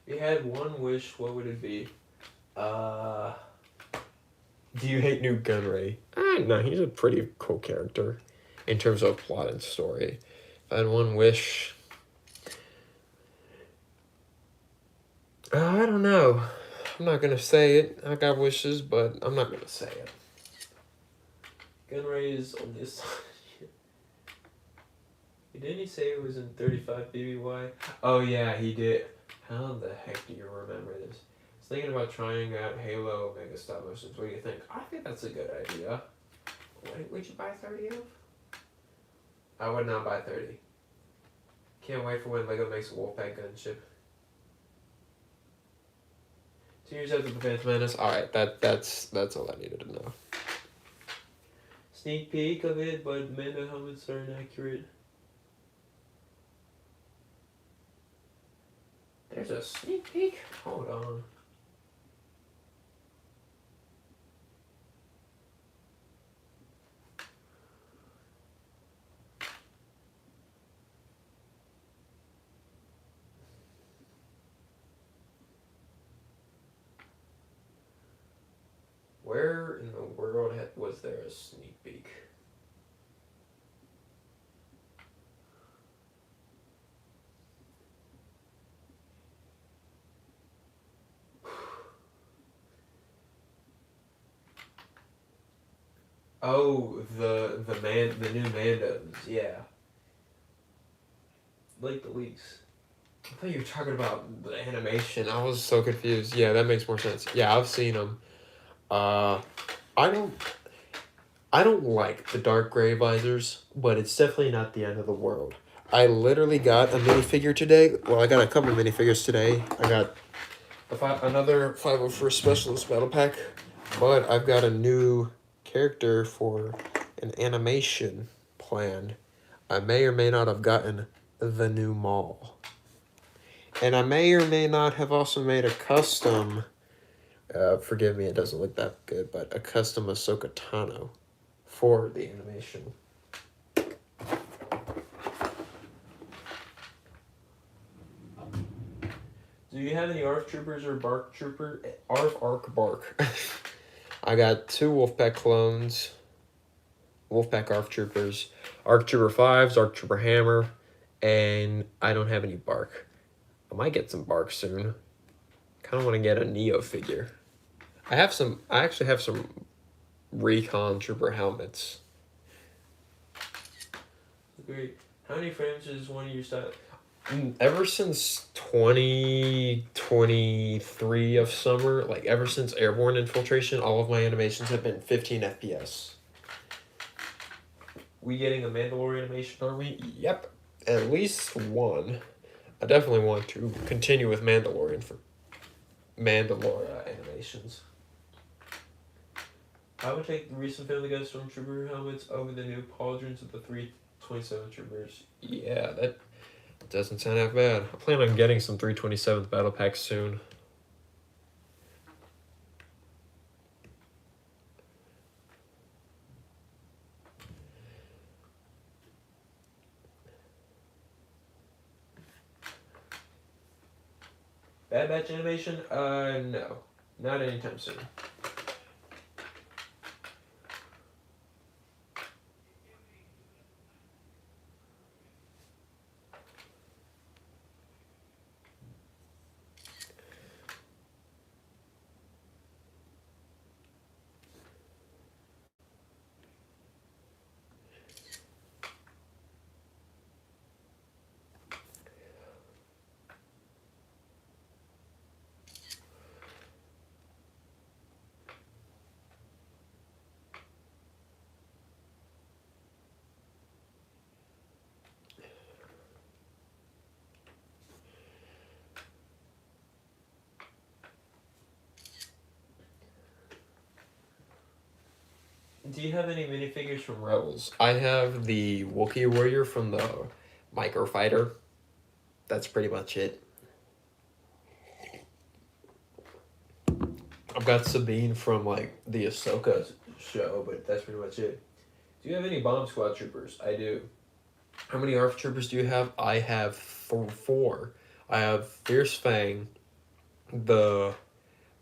If you had one wish, what would it be? Do you hate Newt Gunray? No, he's a pretty cool character in terms of plot and story. If I had one wish, I don't know. I'm not gonna say it. I got wishes, but I'm not gonna say it. Gunray is on this side. Didn't he say it was in 35 BBY? Oh yeah, he did. How the heck do you remember this? I was thinking about trying out Halo Omega stop motions. What do you think? I think that's a good idea. What would you buy 30 of? I would not buy 30. Can't wait for when LEGO makes a Wolfpack gunship. 2 years after the Phantom Menace. Alright, that's all I needed to know. Sneak peek of it, but Mando helmets are inaccurate. There's a sneak peek? Hold on. Where in the world was there a sneak peek? Oh, the new Mandos, yeah. Like the leaks. I thought you were talking about the animation. I was so confused. Yeah, that makes more sense. Yeah, I've seen them. I don't like the dark gray visors, but it's definitely not the end of the world. I literally got a minifigure today. Well, I got a couple minifigures today. I got another 501st Specialist Battle Pack, but I've got a new character for an animation plan. I may or may not have gotten the new Maul. And I may or may not have also made a custom, forgive me, it doesn't look that good, but a custom Ahsoka Tano for the animation. Do you have any ARF troopers or Bark trooper? Arc Bark. I got 2 Wolfpack clones, Wolfpack ARC troopers, ARC Trooper 5s, ARC Trooper Hammer, and I don't have any Bark. I might get some Bark soon. Kind of want to get a Neo figure. I actually have some Recon Trooper helmets. Great. How many frames is one of your style? Ever since 2023 of summer, like ever since Airborne Infiltration, all of my animations have been 15 FPS. We getting a Mandalorian animation army? Yep, at least one. I definitely want to continue with Mandalorian for Mandalorian animations. I would take the recent Family Guy Stormtrooper helmets over the new pauldrons of the 327 troopers. Yeah, that doesn't sound that bad. I plan on getting some 327th battle packs soon. Bad Batch animation? No. Not anytime soon. Do you have any minifigures from Rebels? I have the Wookiee warrior from the Microfighter. That's pretty much it. I've got Sabine from like the Ahsoka show, but that's pretty much it. Do you have any Bomb Squad troopers? I do. How many ARF troopers do you have? I have 4. I have Fierce Fang, the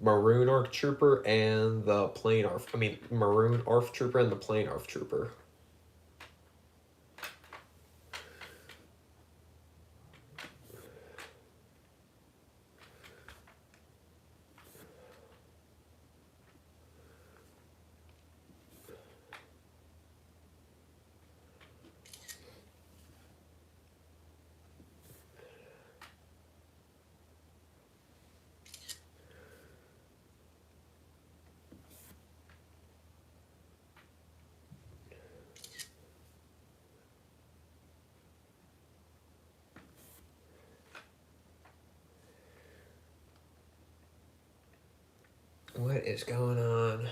Maroon ARF Trooper, and the Plain ARF. I mean, Maroon ARF Trooper and the Plain ARF Trooper. What is going on?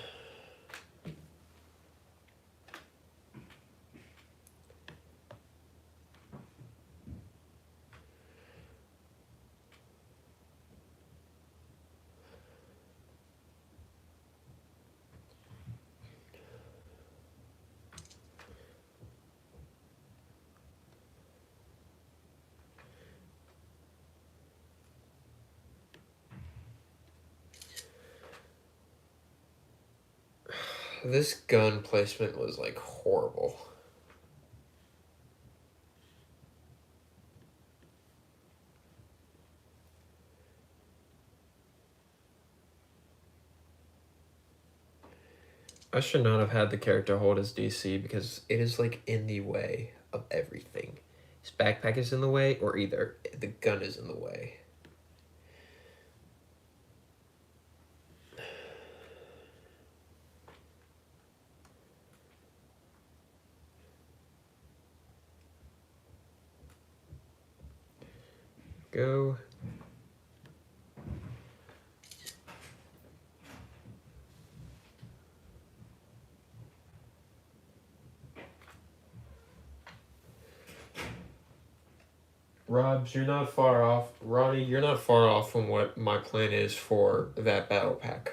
This gun placement was like horrible. I should not have had the character hold his DC because it is like in the way of everything. His backpack is in the way, or either the gun is in the way. Go. Robs, you're not far off. Ronnie, you're not far off from what my plan is for that battle pack.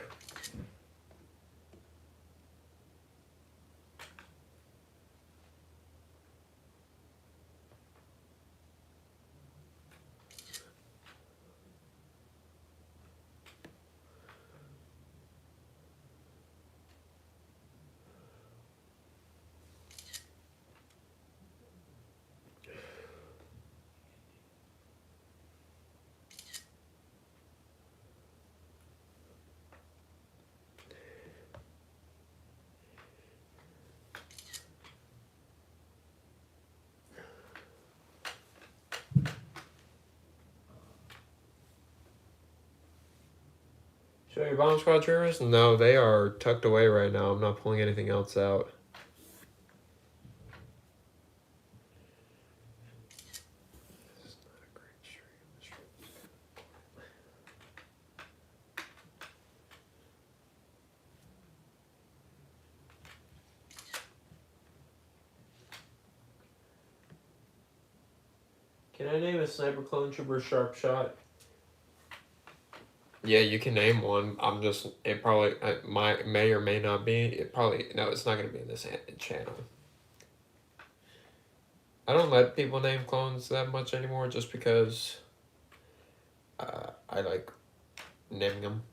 Show your bomb squad troopers? No, they are tucked away right now. I'm not pulling anything else out. Can I name a sniper clone trooper sharp shot? Yeah, you can name one. I'm just, it probably may or may not be. It probably, no, it's not going to be in this channel. I don't let people name clones that much anymore just because I like naming them.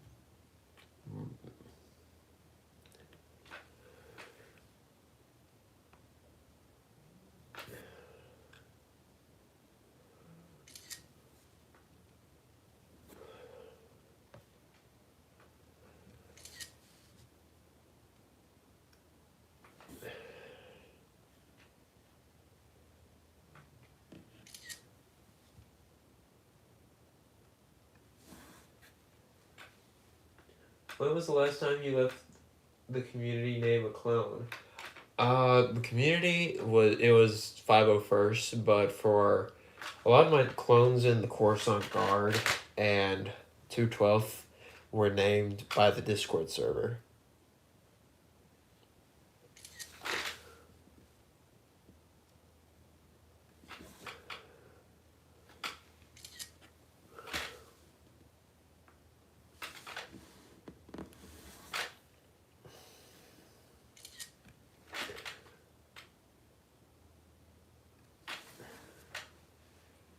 When was the last time you left the community name a clone? The community was 501st, but for a lot of my clones in the Coruscant Guard and 212th were named by the Discord server.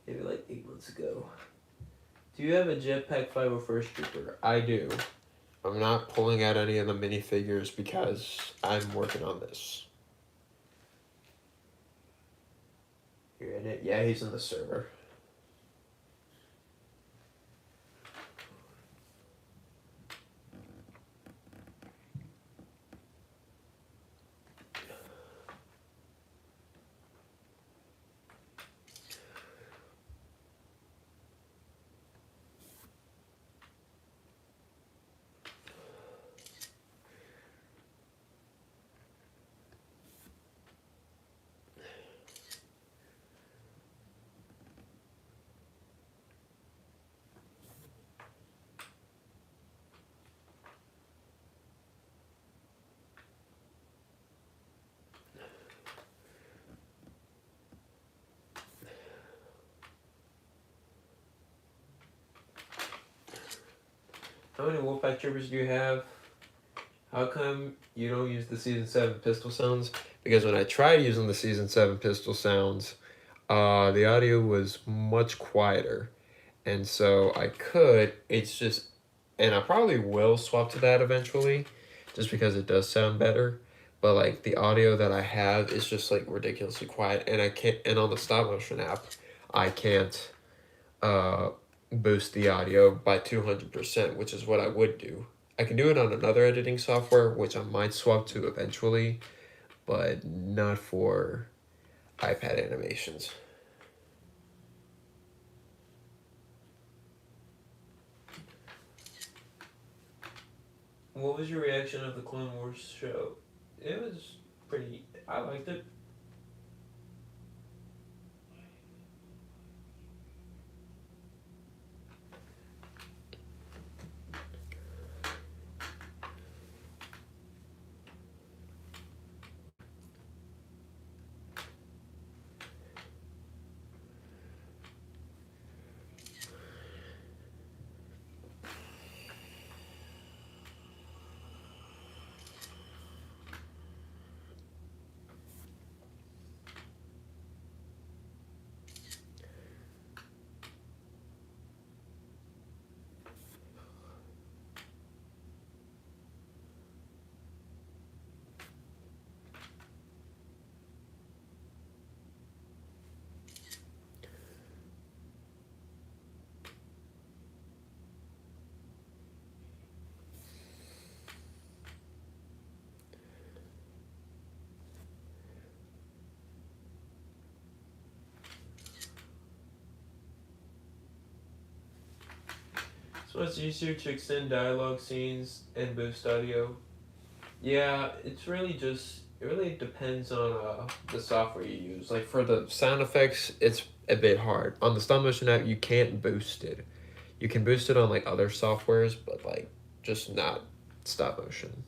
Maybe like 8 months ago. Do you have a jetpack 501st trooper? I do. I'm not pulling out any of the minifigures because I'm working on this. You're in it? Yeah, he's in the server. How many Wolfpack troopers do you have? How come you don't use the Season 7 pistol sounds? Because when I tried using the Season 7 pistol sounds, the audio was much quieter. And so I could, it's just, and I probably will swap to that eventually, just because it does sound better. But like the audio that I have is just like ridiculously quiet, and I can't, and on the stop motion app, I can't uh, boost the audio by 200%, which is what I would do. I can do it on another editing software, which I might swap to eventually, but not for iPad animations. What was your reaction of the Clone Wars show? It was pretty. I liked it. So it's easier to extend dialogue scenes and boost audio. Yeah, it's really just it really depends on the software you use. Like for the sound effects, it's a bit hard. On the stop motion app, you can't boost it. You can boost it on like other softwares, but like just not stop motion.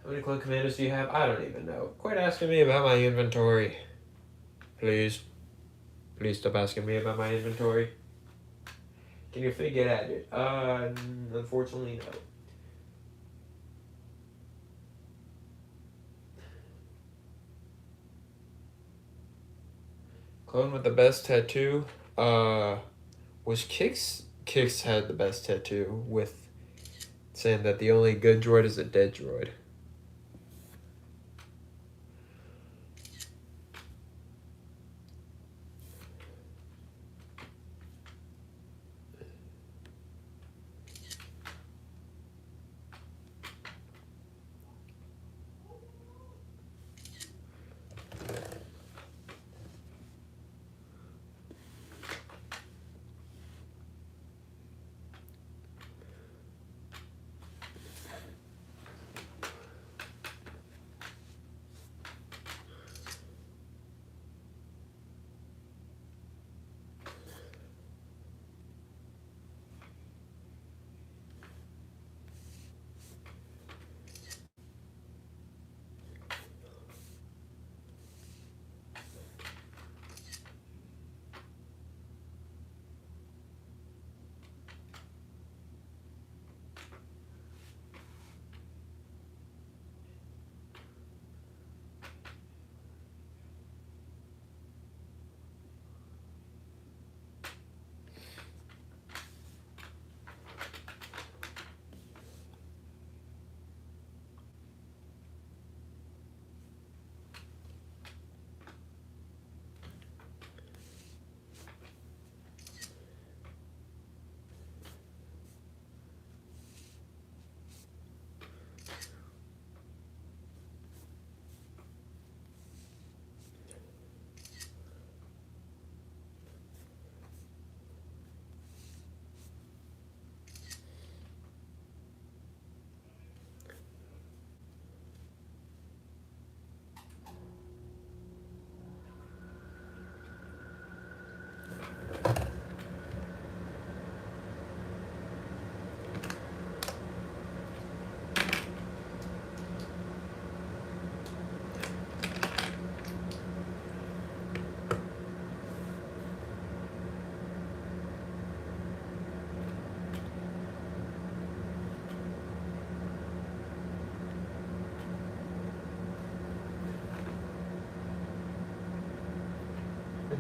How many clone commandos do you have? I don't even know. Quit asking me about my inventory. Please. Please stop asking me about my inventory. Can your fig get added? Unfortunately, no. Clone with the best tattoo. Was Kix? Kix had the best tattoo with saying that the only good droid is a dead droid.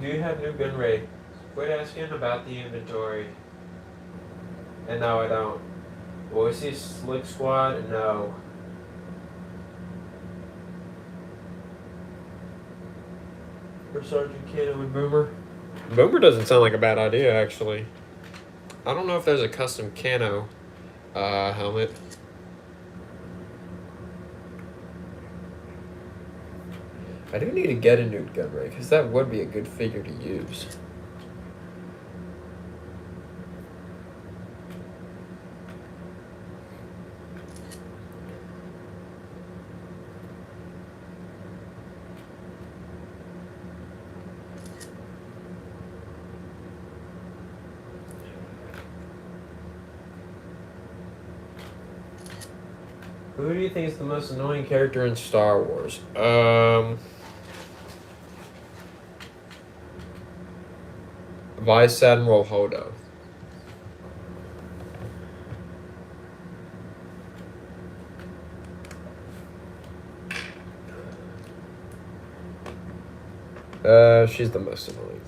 Do you have new gun ray? Quit asking about the inventory. And no, I don't. Will we see Slick Squad? No. Or Sergeant Kano and Boomer? Boomer doesn't sound like a bad idea, actually. I don't know if there's a custom camo helmet. I do need to get a new gun ray, because that would be a good figure to use. Who do you think is the most annoying character in Star Wars? Vice Admiral Hodo. She's the most annoying.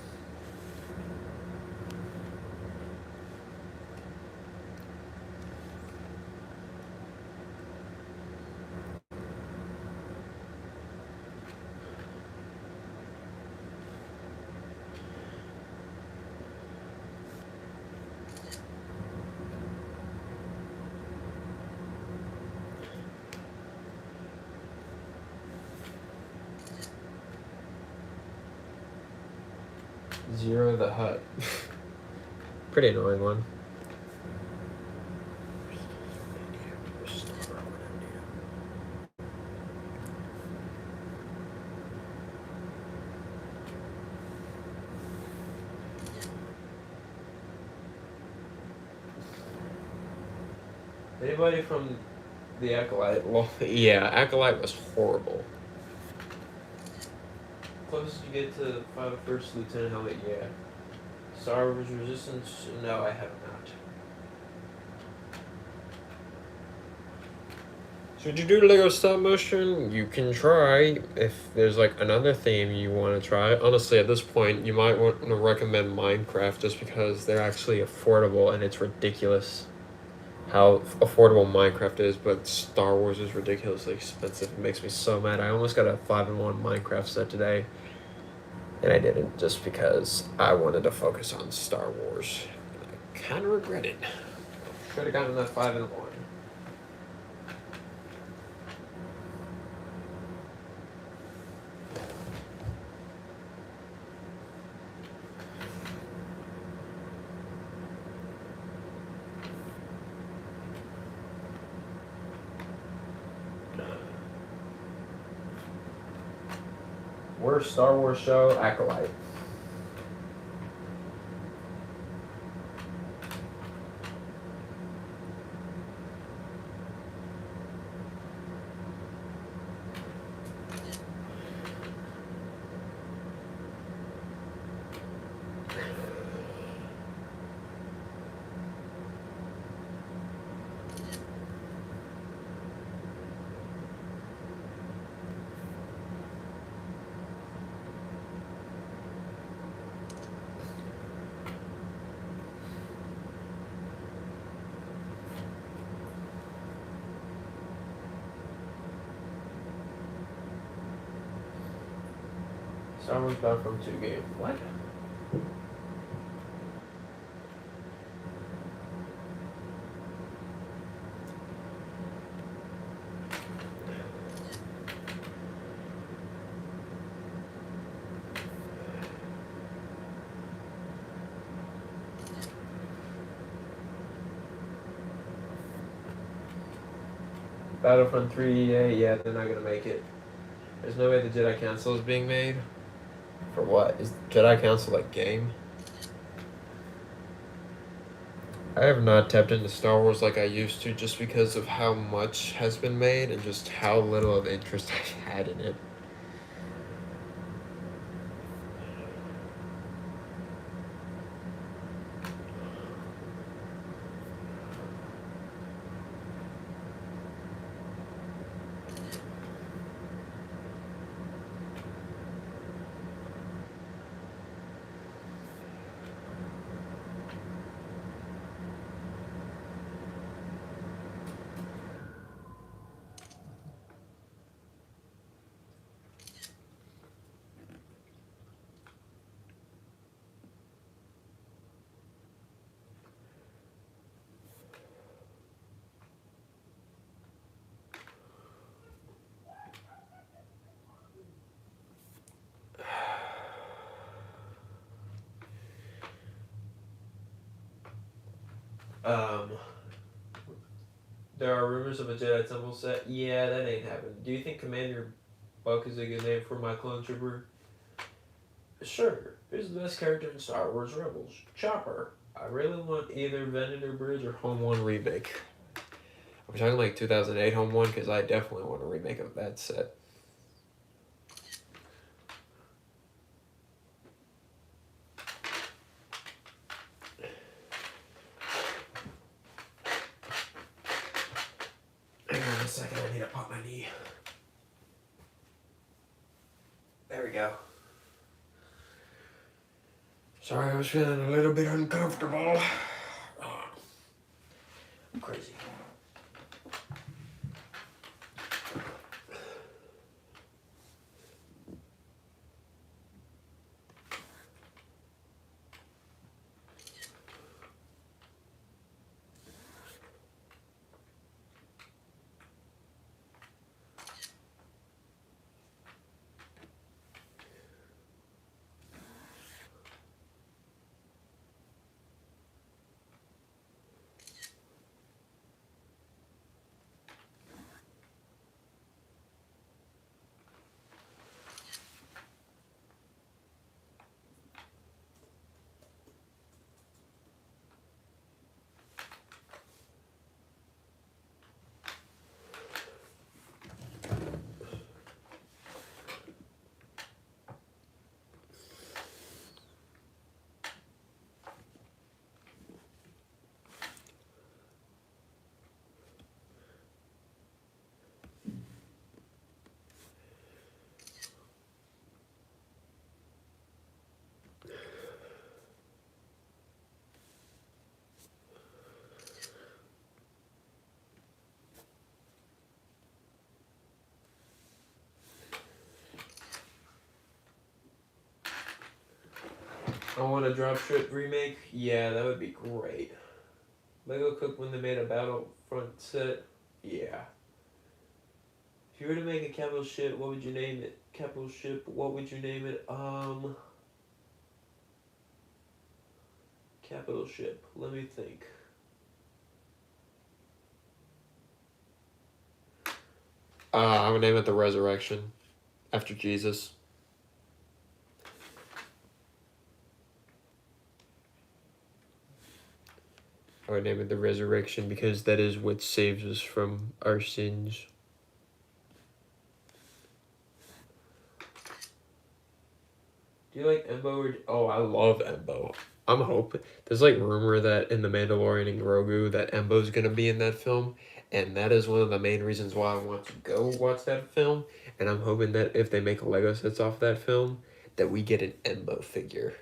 Zero the Hutt. Pretty annoying one. Anybody from the Acolyte? Well, yeah, Acolyte was horrible. Closest you get to First Lieutenant helmet, yeah. Star Wars Resistance? No, I have not. Should you do Lego stop motion? You can try. If there's like another theme you want to try. Honestly, at this point, you might want to recommend Minecraft just because they're actually affordable and it's ridiculous how affordable Minecraft is, but Star Wars is ridiculously expensive. It makes me so mad. I almost got a 5-in-1 Minecraft set today, and I didn't just because I wanted to focus on Star Wars. I kind of regret it. Should have gotten that 5-in-1. Worst Star Wars show? Acolyte. Star Wars Battlefront 2 game. What? Battlefront 3 EA, yeah, they're not gonna make it. There's no way the Jedi Council is being made. For what? Is Jedi Council a game? I have not tapped into Star Wars like I used to just because of how much has been made and just how little of interest I've had in it. Um, there are rumors of a Jedi Temple set. Yeah, that ain't happening. Do you think Commander Buck is a good name for my clone trooper? Sure. Who's the best character in Star Wars Rebels? Chopper. I really want either Venator Bridge or Home One remake. Are we talking like 2008 Home One? Because I definitely want a remake of that set. Hang on a second, I need to pop my knee. There we go. Sorry, I was feeling a little bit uncomfortable. Oh, I'm crazy. I want a dropship remake. Yeah, that would be great. Lego Cook when they made a Battlefront set. Yeah. If you were to make a capital ship, what would you name it? Capital ship, what would you name it? Capital ship. Let me think. I would name it the Resurrection, after Jesus. I would name it the Resurrection because that is what saves us from our sins. Do you like Embo or... Oh, I love Embo. I'm hoping. There's like rumor that in The Mandalorian and Grogu that Embo's gonna be in that film, and that is one of the main reasons why I want to go watch that film. And I'm hoping that if they make Lego sets off that film, that we get an Embo figure.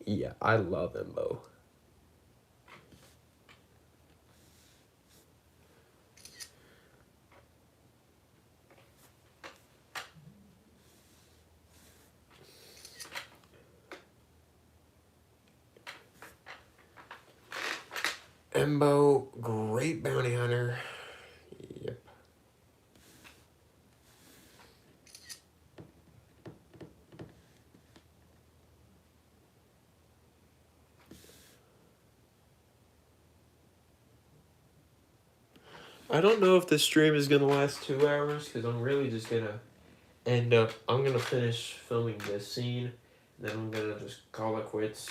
Yeah, I love Embo. Embo, great bounty hunter. Yep. I don't know if this stream is gonna last 2 hours because I'm really just gonna I'm gonna finish filming this scene, and then I'm gonna just call it quits.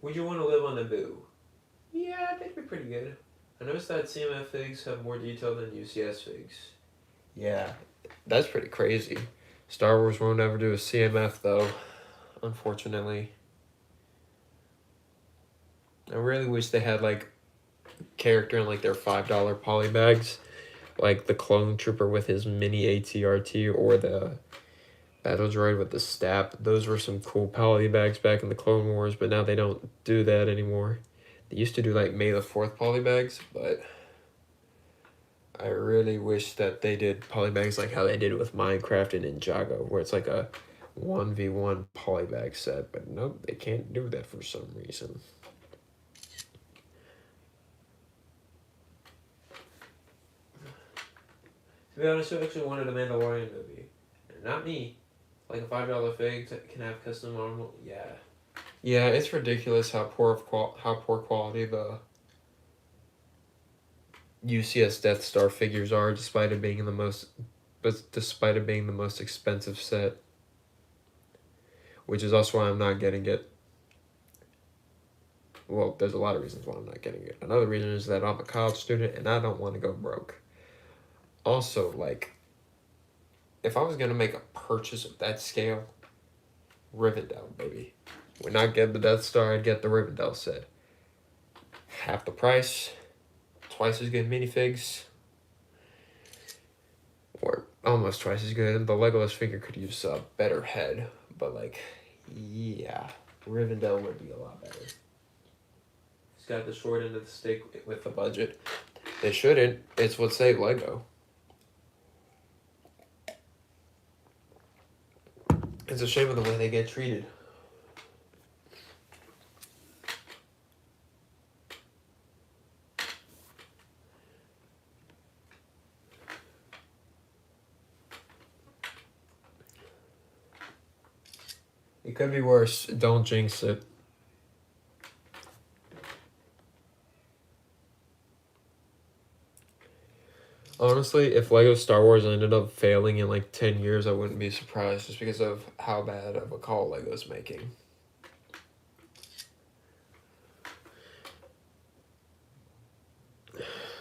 Would you want to live on Naboo? Yeah, that'd be pretty good. I noticed that CMF figs have more detail than UCS figs. Yeah, that's pretty crazy. Star Wars won't ever do a CMF though, unfortunately. I really wish they had like character in like their $5 poly bags, like the clone trooper with his mini ATRT or the battle droid with the stab. Those were some cool poly bags back in the Clone Wars, but now they don't do that anymore. They used to do like May the 4th poly bags, but I really wish that they did polybags like how they did with Minecraft and Ninjago, where it's like a 1v1 polybag set, but nope, they can't do that for some reason. To be honest, I actually wanted a Mandalorian movie. Not me. Like a $5 fig can have custom armor. Yeah. Yeah, it's ridiculous how poor quality the UCS Death Star figures are, despite it being the most expensive set, which is also why I'm not getting it. Well, there's a lot of reasons why I'm not getting it. Another reason is that I'm a college student and I don't want to go broke. Also, like, if I was gonna make a purchase of that scale, Rivendell, baby. Would not get the Death Star, I'd get the Rivendell set. Half the price, twice as good minifigs, or almost twice as good. The Legolas figure could use a better head, but like, yeah, Rivendell would be a lot better. He's got the short end of the stick with the budget. They shouldn't. It's what saved Lego. It's a shame of the way they get treated. It could be worse. Don't jinx it. Honestly, if Lego Star Wars ended up failing in like 10 years, I wouldn't be surprised just because of how bad of a call Lego's making.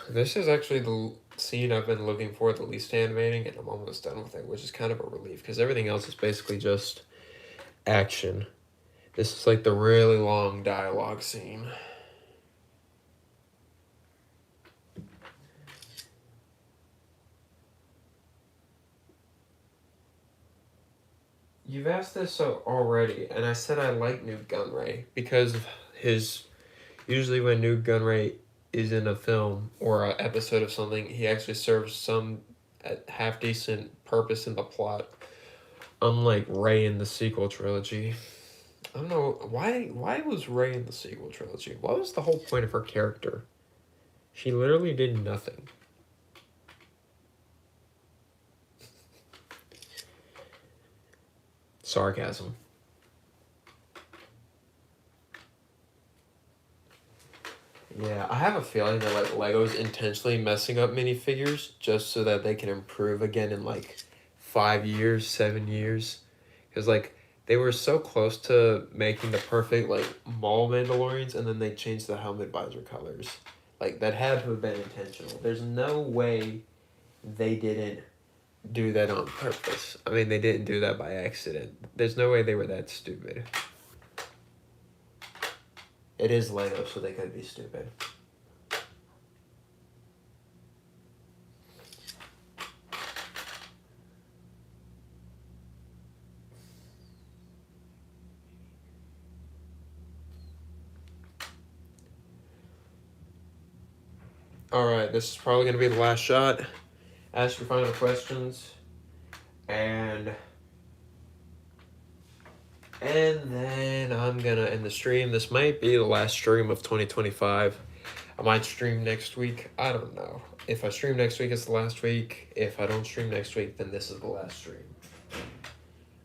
This is actually the scene I've been looking for the least animating, and I'm almost done with it, which is kind of a relief because everything else is basically just action. This is like the really long dialogue scene. You've asked this so already, and I said I like Newt Gunray because of his. Usually, when Newt Gunray is in a film or an episode of something, he actually serves some half decent purpose in the plot. Unlike Rey in the sequel trilogy. I don't know why was Rey in the sequel trilogy? What was the whole point of her character? She literally did nothing. Sarcasm. Yeah, I have a feeling that like Lego's intentionally messing up minifigures just so that they can improve again in like 5 years, 7 years. Because like they were so close to making the perfect like Maul Mandalorians and then they changed the helmet visor colors. Like that had to have been intentional. There's no way they didn't do that on purpose. I mean, they didn't do that by accident. There's no way they were that stupid. It is Lego, so they could be stupid. Alright, this is probably going to be the last shot. Ask your final questions. And then I'm going to end the stream. This might be the last stream of 2025. I might stream next week. I don't know. If I stream next week, it's the last week. If I don't stream next week, then this is the last stream.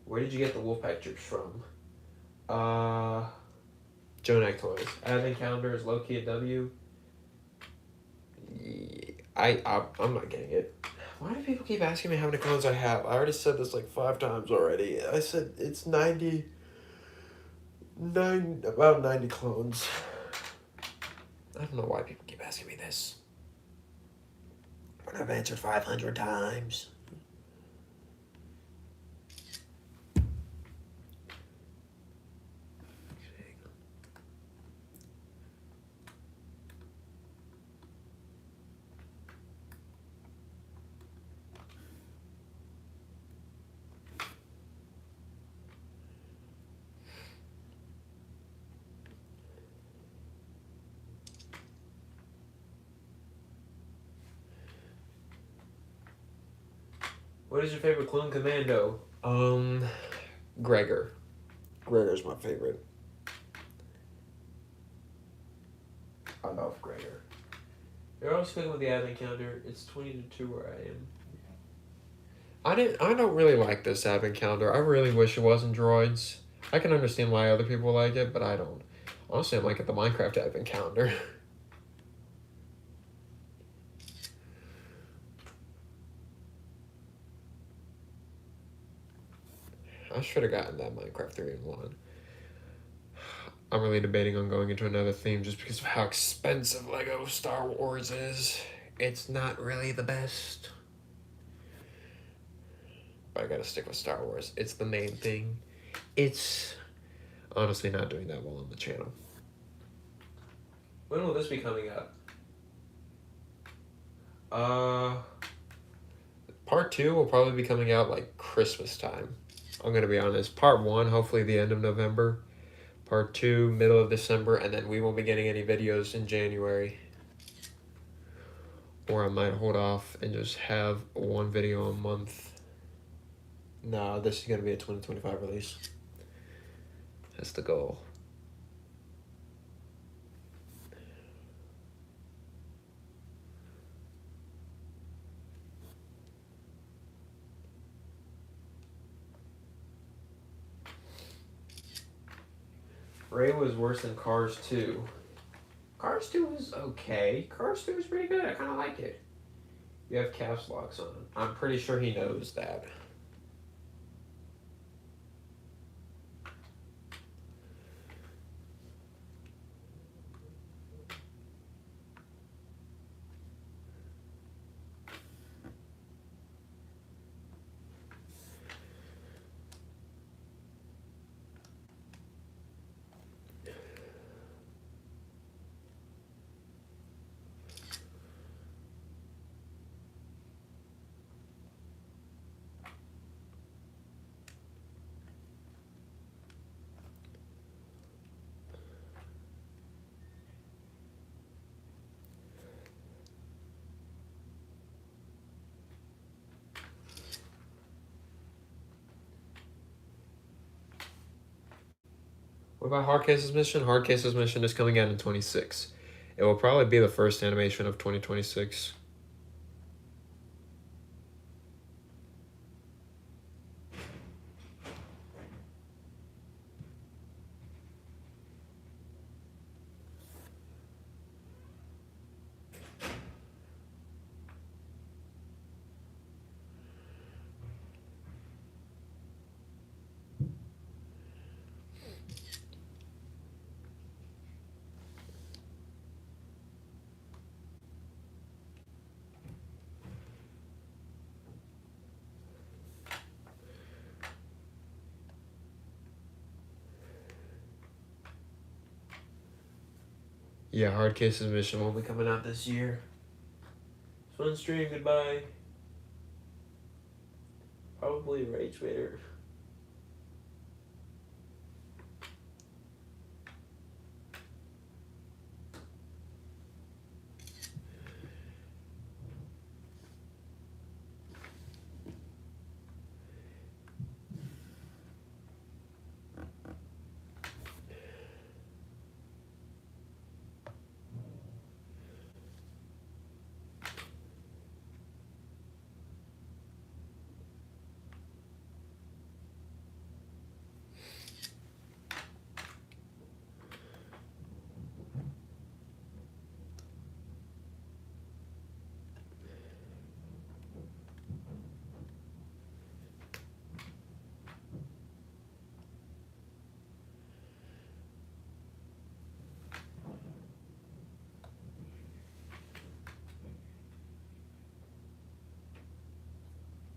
Where did you get the Wolfpack chips from? Jonak Toys. Advent calendar is low-key a W. I'm not getting it. Why do people keep asking me how many clones I have? I already said this like 5 times already. I said it's 90. About 90 clones. I don't know why people keep asking me this. But I've answered 500 times. What is your favorite clone commando? Gregor. Gregor's my favorite. I love Gregor. You're always clicking with the advent calendar. It's 20 to 2 where I am. I don't really like this advent calendar. I really wish it wasn't droids. I can understand why other people like it, but I don't. Honestly, I'm like the Minecraft advent calendar. I should have gotten that Minecraft 3-in-1. I'm really debating on going into another theme just because of how expensive Lego Star Wars is. It's not really the best. But I gotta stick with Star Wars. It's the main thing. It's honestly not doing that well on the channel. When will this be coming out? Part 2 will probably be coming out like Christmas time. I'm gonna be honest. Part 1, hopefully the end of November. Part 2, middle of December, and then we won't be getting any videos in January. Or I might hold off and just have one video a month. No, this is gonna be a 2025 release. That's the goal. Ray was worse than Cars 2. Cars 2 is okay. Cars 2 is pretty good. I kind of like it. You have caps locks on. I'm pretty sure he knows that. What about Hard Cases Mission? Hard Cases Mission is coming out in 26. It will probably be the first animation of 2026. Yeah, Hard Cases Mission won't be coming out this year. Fun stream, goodbye. Probably Rage Vader.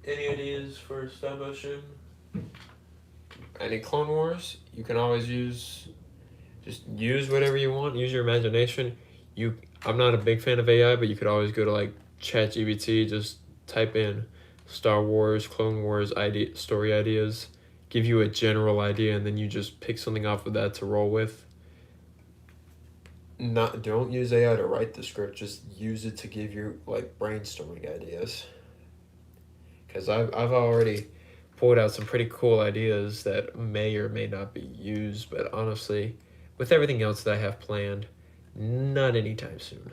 Any ideas for stop motion? Any Clone Wars, you can always just use whatever you want. Use your imagination. I'm not a big fan of AI, but you could always go to like ChatGPT. Just type in Star Wars, Clone Wars story ideas, give you a general idea, and then you just pick something off of that to roll with. Don't use AI to write the script. Just use it to give you like brainstorming ideas. Because I've already pulled out some pretty cool ideas that may or may not be used, but honestly, with everything else that I have planned, not anytime soon.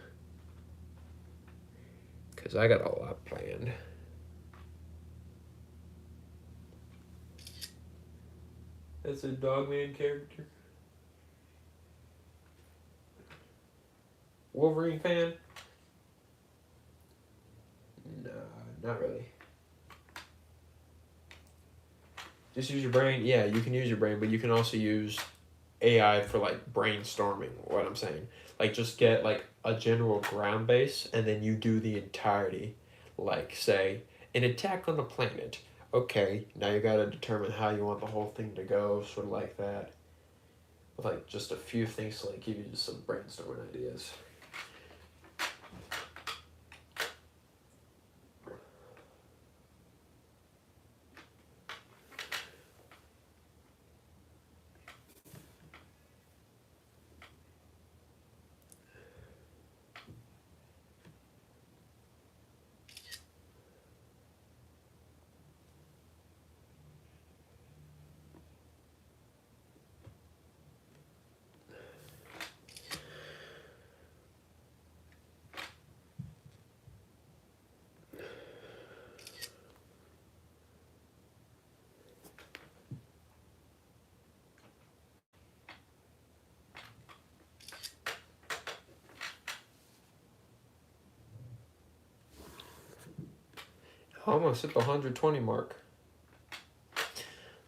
Because I got a lot planned. That's a Dogman character. Wolverine fan? No, not really. Just use your brain. Yeah, you can use your brain, but you can also use AI for like brainstorming. What I'm saying, like just get like a general ground base, and then you do the entirety. Like say an attack on the planet. Okay, now you gotta determine how you want the whole thing to go, sort of like that. With like just a few things to like give you just some brainstorming ideas. Almost hit the 120 mark.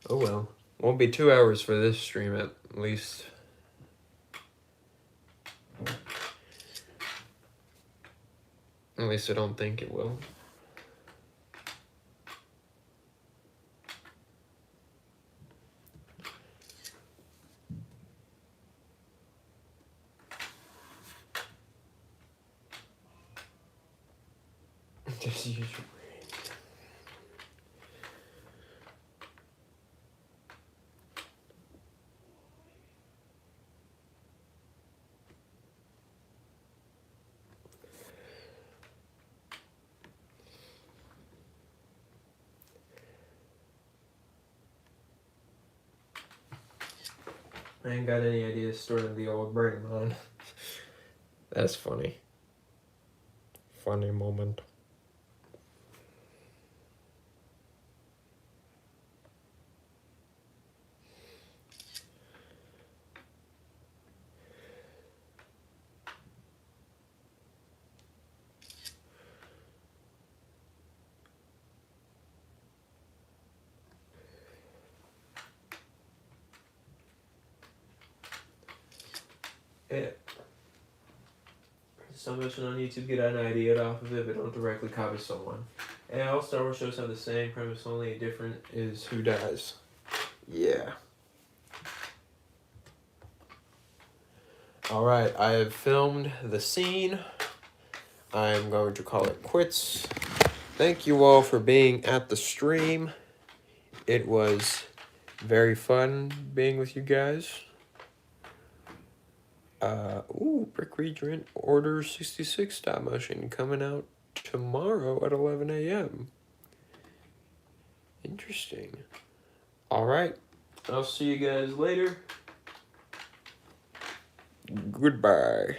Oh well. Won't be 2 hours for this stream at least. At least I don't think it will. Just use your brain. I ain't got any ideas stored in the old brain, man. That's funny. Funny moment. Yeah. Stop motion on YouTube, get an idea off of it, but don't directly copy someone. And all Star Wars shows have the same premise, only different is Who dies? Yeah. Alright, I have filmed the scene. I'm going to call it quits. Thank you all for being at the stream. It was very fun being with you guys. Brick Regent Order 66 stop motion coming out tomorrow at 11 a.m. Interesting. Alright. I'll see you guys later. Goodbye.